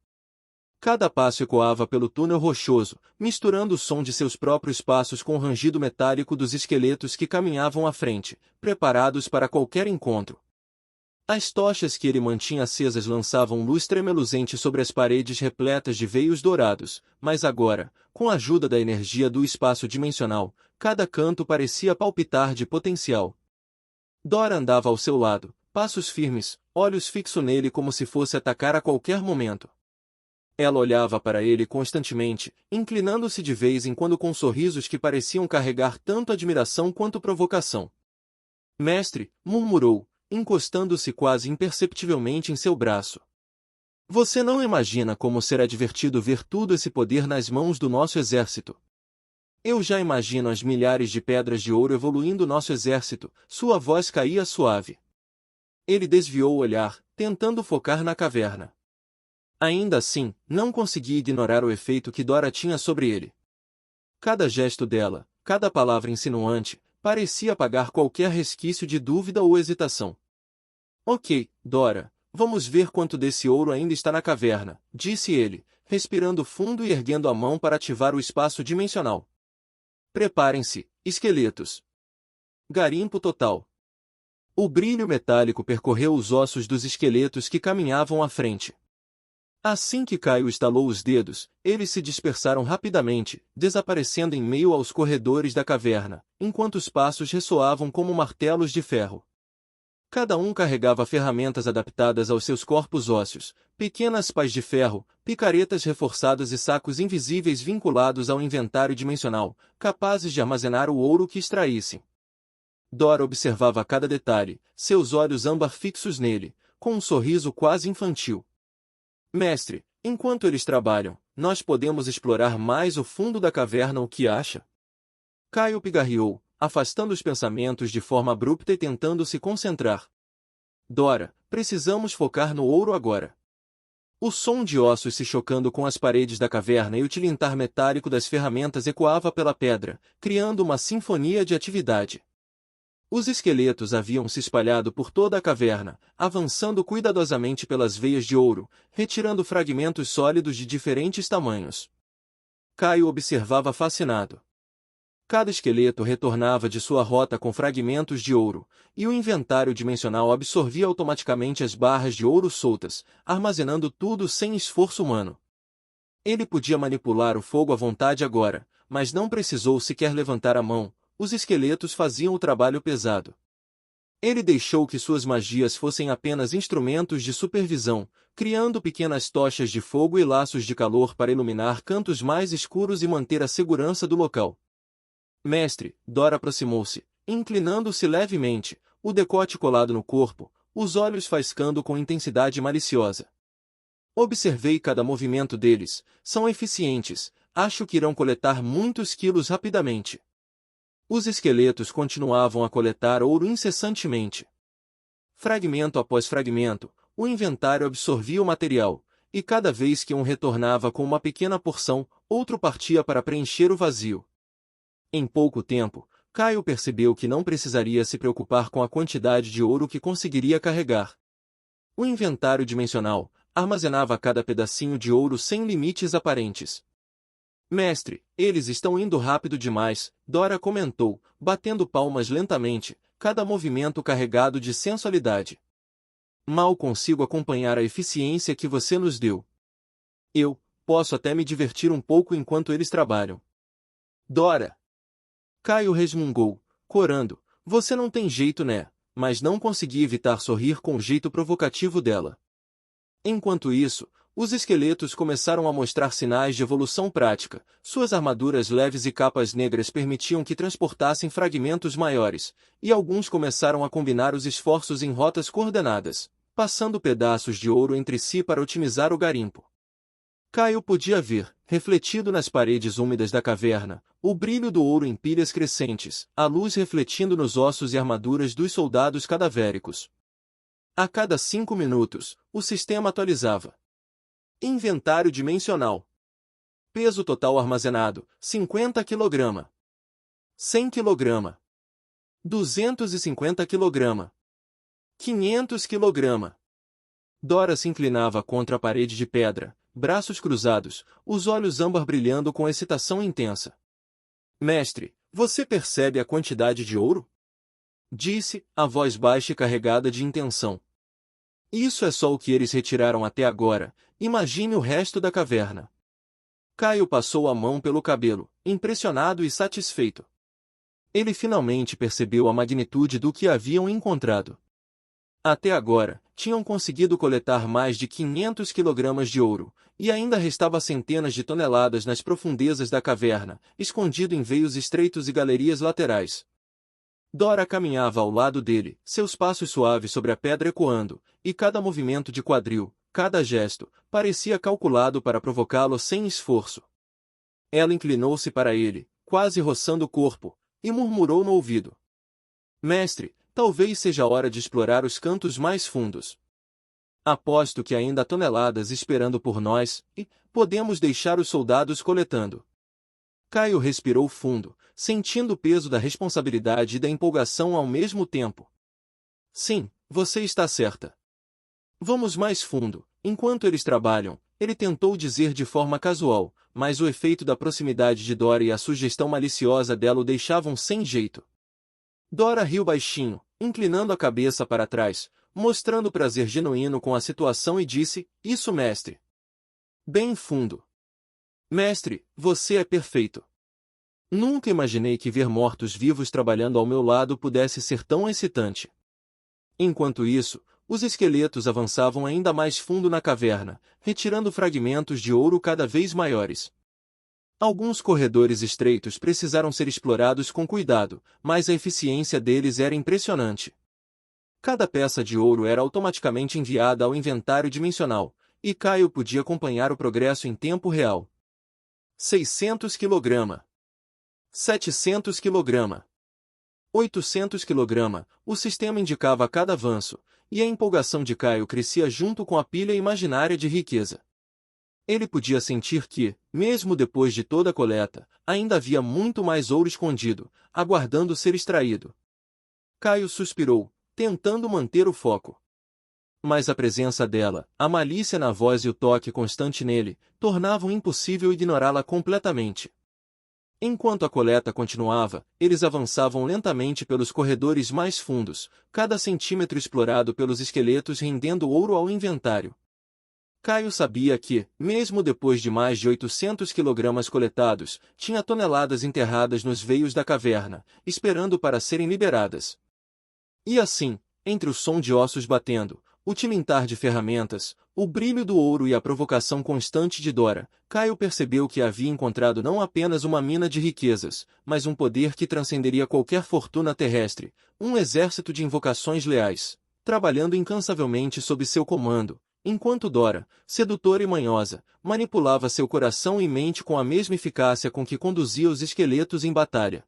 Cada passo ecoava pelo túnel rochoso, misturando o som de seus próprios passos com o rangido metálico dos esqueletos que caminhavam à frente, preparados para qualquer encontro. As tochas que ele mantinha acesas lançavam luz tremeluzente sobre as paredes repletas de veios dourados, mas agora, com a ajuda da energia do espaço dimensional, cada canto parecia palpitar de potencial. Dora andava ao seu lado, passos firmes, olhos fixos nele como se fosse atacar a qualquer momento. Ela olhava para ele constantemente, inclinando-se de vez em quando com sorrisos que pareciam carregar tanto admiração quanto provocação. Mestre, murmurou, encostando-se quase imperceptivelmente em seu braço. Você não imagina como será divertido ver todo esse poder nas mãos do nosso exército. Eu já imagino as milhares de pedras de ouro evoluindo nosso exército, sua voz caía suave. Ele desviou o olhar, tentando focar na caverna. Ainda assim, não conseguia ignorar o efeito que Dora tinha sobre ele. Cada gesto dela, cada palavra insinuante, parecia apagar qualquer resquício de dúvida ou hesitação. Ok, Dora, vamos ver quanto desse ouro ainda está na caverna, disse ele, respirando fundo e erguendo a mão para ativar o espaço dimensional. Preparem-se, esqueletos. Garimpo total. O brilho metálico percorreu os ossos dos esqueletos que caminhavam à frente. Assim que Caio estalou os dedos, eles se dispersaram rapidamente, desaparecendo em meio aos corredores da caverna, enquanto os passos ressoavam como martelos de ferro. Cada um carregava ferramentas adaptadas aos seus corpos ósseos, pequenas pás de ferro, picaretas reforçadas e sacos invisíveis vinculados ao inventário dimensional, capazes de armazenar o ouro que extraíssem. Dora observava cada detalhe, seus olhos âmbar fixos nele, com um sorriso quase infantil. Mestre, enquanto eles trabalham, nós podemos explorar mais o fundo da caverna, o que acha? Caio pigarreou, afastando os pensamentos de forma abrupta e tentando se concentrar. Dora, precisamos focar no ouro agora. O som de ossos se chocando com as paredes da caverna e o tilintar metálico das ferramentas ecoava pela pedra, criando uma sinfonia de atividade. Os esqueletos haviam se espalhado por toda a caverna, avançando cuidadosamente pelas veias de ouro, retirando fragmentos sólidos de diferentes tamanhos. Caio observava fascinado. Cada esqueleto retornava de sua rota com fragmentos de ouro, e o inventário dimensional absorvia automaticamente as barras de ouro soltas, armazenando tudo sem esforço humano. Ele podia manipular o fogo à vontade agora, mas não precisou sequer levantar a mão, os esqueletos faziam o trabalho pesado. Ele deixou que suas magias fossem apenas instrumentos de supervisão, criando pequenas tochas de fogo e laços de calor para iluminar cantos mais escuros e manter a segurança do local. Mestre, Dora aproximou-se, inclinando-se levemente, o decote colado no corpo, os olhos faiscando com intensidade maliciosa. Observei cada movimento deles, são eficientes, acho que irão coletar muitos quilos rapidamente. Os esqueletos continuavam a coletar ouro incessantemente. Fragmento após fragmento, o inventário absorvia o material, e cada vez que um retornava com uma pequena porção, outro partia para preencher o vazio. Em pouco tempo, Caio percebeu que não precisaria se preocupar com a quantidade de ouro que conseguiria carregar. O inventário dimensional armazenava cada pedacinho de ouro sem limites aparentes. Mestre, eles estão indo rápido demais, Dora comentou, batendo palmas lentamente, cada movimento carregado de sensualidade. Mal consigo acompanhar a eficiência que você nos deu. Eu posso até me divertir um pouco enquanto eles trabalham. Dora! Caio resmungou, corando, você não tem jeito, né? Mas não consegui evitar sorrir com o jeito provocativo dela. Enquanto isso, os esqueletos começaram a mostrar sinais de evolução prática, suas armaduras leves e capas negras permitiam que transportassem fragmentos maiores, e alguns começaram a combinar os esforços em rotas coordenadas, passando pedaços de ouro entre si para otimizar o garimpo. Caio podia ver, refletido nas paredes úmidas da caverna, o brilho do ouro em pilhas crescentes, a luz refletindo nos ossos e armaduras dos soldados cadavéricos. A cada 5 minutos, o sistema atualizava. Inventário dimensional. Peso total armazenado, 50 kg. 100 kg. 250 kg. 500 kg. Dora se inclinava contra a parede de pedra, braços cruzados, os olhos âmbar brilhando com excitação intensa. Mestre, você percebe a quantidade de ouro? Disse, a voz baixa e carregada de intenção. Isso é só o que eles retiraram até agora, imagine o resto da caverna. Caio passou a mão pelo cabelo, impressionado e satisfeito. Ele finalmente percebeu a magnitude do que haviam encontrado. Até agora, tinham conseguido coletar mais de 500 kg de ouro, e ainda restava centenas de toneladas nas profundezas da caverna, escondido em veios estreitos e galerias laterais. Dora caminhava ao lado dele, seus passos suaves sobre a pedra ecoando, e cada movimento de quadril, cada gesto, parecia calculado para provocá-lo sem esforço. Ela inclinou-se para ele, quase roçando o corpo, e murmurou no ouvido. Mestre, talvez seja a hora de explorar os cantos mais fundos. Aposto que ainda há toneladas esperando por nós, e podemos deixar os soldados coletando. Caio respirou fundo, sentindo o peso da responsabilidade e da empolgação ao mesmo tempo. Sim, você está certa. Vamos mais fundo. Enquanto eles trabalham, ele tentou dizer de forma casual, mas o efeito da proximidade de Dora e a sugestão maliciosa dela o deixavam sem jeito. Dora riu baixinho, inclinando a cabeça para trás, mostrando prazer genuíno com a situação e disse, isso mestre. Bem fundo. Mestre, você é perfeito. Nunca imaginei que ver mortos-vivos trabalhando ao meu lado pudesse ser tão excitante. Enquanto isso, os esqueletos avançavam ainda mais fundo na caverna, retirando fragmentos de ouro cada vez maiores. Alguns corredores estreitos precisaram ser explorados com cuidado, mas a eficiência deles era impressionante. Cada peça de ouro era automaticamente enviada ao inventário dimensional, e Caio podia acompanhar o progresso em tempo real. 600 kg. 700 kg. 800 kg, o sistema indicava cada avanço, E a empolgação de Caio crescia junto com a pilha imaginária de riqueza. Ele podia sentir que, mesmo depois de toda a coleta, ainda havia muito mais ouro escondido, aguardando ser extraído. Caio suspirou, tentando manter o foco. Mas a presença dela, a malícia na voz e o toque constante nele, tornavam impossível ignorá-la completamente. Enquanto a coleta continuava, eles avançavam lentamente pelos corredores mais fundos, cada centímetro explorado pelos esqueletos rendendo ouro ao inventário. Caio sabia que, mesmo depois de mais de 800 quilogramas coletados, tinha toneladas enterradas nos veios da caverna, esperando para serem liberadas. E assim, entre o som de ossos batendo, o tilintar de ferramentas, o brilho do ouro e a provocação constante de Dora, Caio percebeu que havia encontrado não apenas uma mina de riquezas, mas um poder que transcenderia qualquer fortuna terrestre, um exército de invocações leais, trabalhando incansavelmente sob seu comando, enquanto Dora, sedutora e manhosa, manipulava seu coração e mente com a mesma eficácia com que conduzia os esqueletos em batalha.